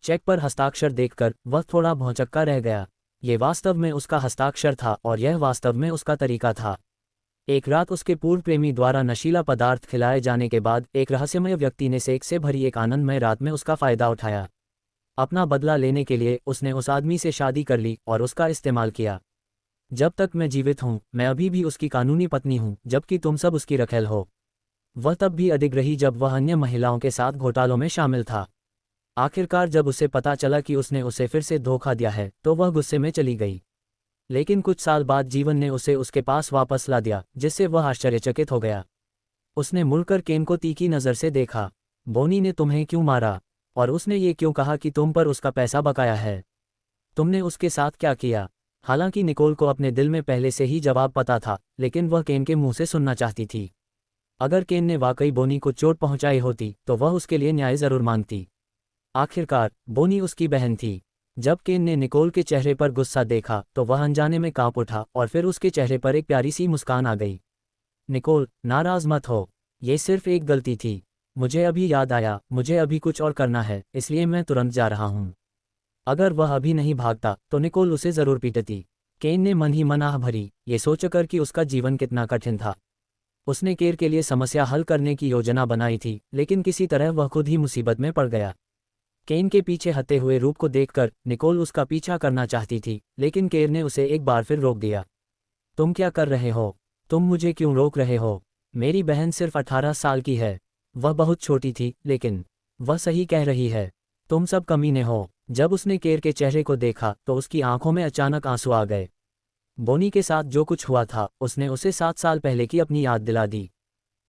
चेक पर हस्ताक्षर देखकर वह थोड़ा भौंचक्का रह गया। ये वास्तव में उसका हस्ताक्षर था और यह वास्तव में उसका तरीका था। एक रात उसके पूर्व प्रेमी द्वारा नशीला पदार्थ खिलाए जाने के बाद एक रहस्यमय व्यक्ति ने सेक्स से भरी एक आनंदमय रात में उसका फायदा उठाया। अपना बदला लेने के लिए उसने उस आदमी से शादी कर ली और उसका इस्तेमाल किया। जब तक मैं जीवित हूँ मैं अभी भी उसकी कानूनी पत्नी हूँ, जबकि तुम सब उसकी रखेल हो। वह तब भी अडिग रही जब वह अन्य महिलाओं के साथ घोटालों में शामिल था। आखिरकार जब उसे पता चला कि उसने उसे फिर से धोखा दिया है तो वह गुस्से में चली गई। लेकिन कुछ साल बाद जीवन ने उसे उसके पास वापस ला दिया, जिससे वह आश्चर्यचकित हो गया। उसने मुड़कर केन को तीखी नज़र से देखा। बोनी ने तुम्हें क्यों मारा? और उसने ये क्यों कहा कि तुम पर उसका पैसा बकाया है? तुमने उसके साथ क्या किया? हालांकि निकोल को अपने दिल में पहले से ही जवाब पता था, लेकिन वह केन के मुंह से सुनना चाहती थी। अगर केन ने वाकई बोनी को चोट पहुंचाई होती तो वह उसके लिए न्याय जरूर मांगती। आखिरकार बोनी उसकी बहन थी। जब केन ने निकोल के चेहरे पर गुस्सा देखा तो वह अनजाने में कांप उठा और फिर उसके चेहरे पर एक प्यारी सी मुस्कान आ गई। निकोल, नाराज मत हो, ये सिर्फ एक गलती थी। मुझे अभी याद आया, मुझे अभी कुछ और करना है, इसलिए मैं तुरंत जा रहा हूँ। अगर वह अभी नहीं भागता तो निकोल उसे जरूर पीटती। केन ने मन ही मन आह भरी, ये सोचकर कि उसका जीवन कितना कठिन था। उसने केर के लिए समस्या हल करने की योजना बनाई थी, लेकिन किसी तरह वह खुद ही मुसीबत में पड़ गया। केन के पीछे हटे हुए रूप को देखकर निकोल उसका पीछा करना चाहती थी, लेकिन केर ने उसे एक बार फिर रोक दिया। तुम क्या कर रहे हो? तुम मुझे क्यों रोक रहे हो? मेरी बहन सिर्फ 18 साल की है। वह बहुत छोटी थी, लेकिन वह सही कह रही है। तुम सब कमीने हो। जब उसने केर के चेहरे को देखा तो उसकी आंखों में अचानक आंसू आ गए। बोनी के साथ जो कुछ हुआ था उसने उसे 7 साल पहले की अपनी याद दिला दी।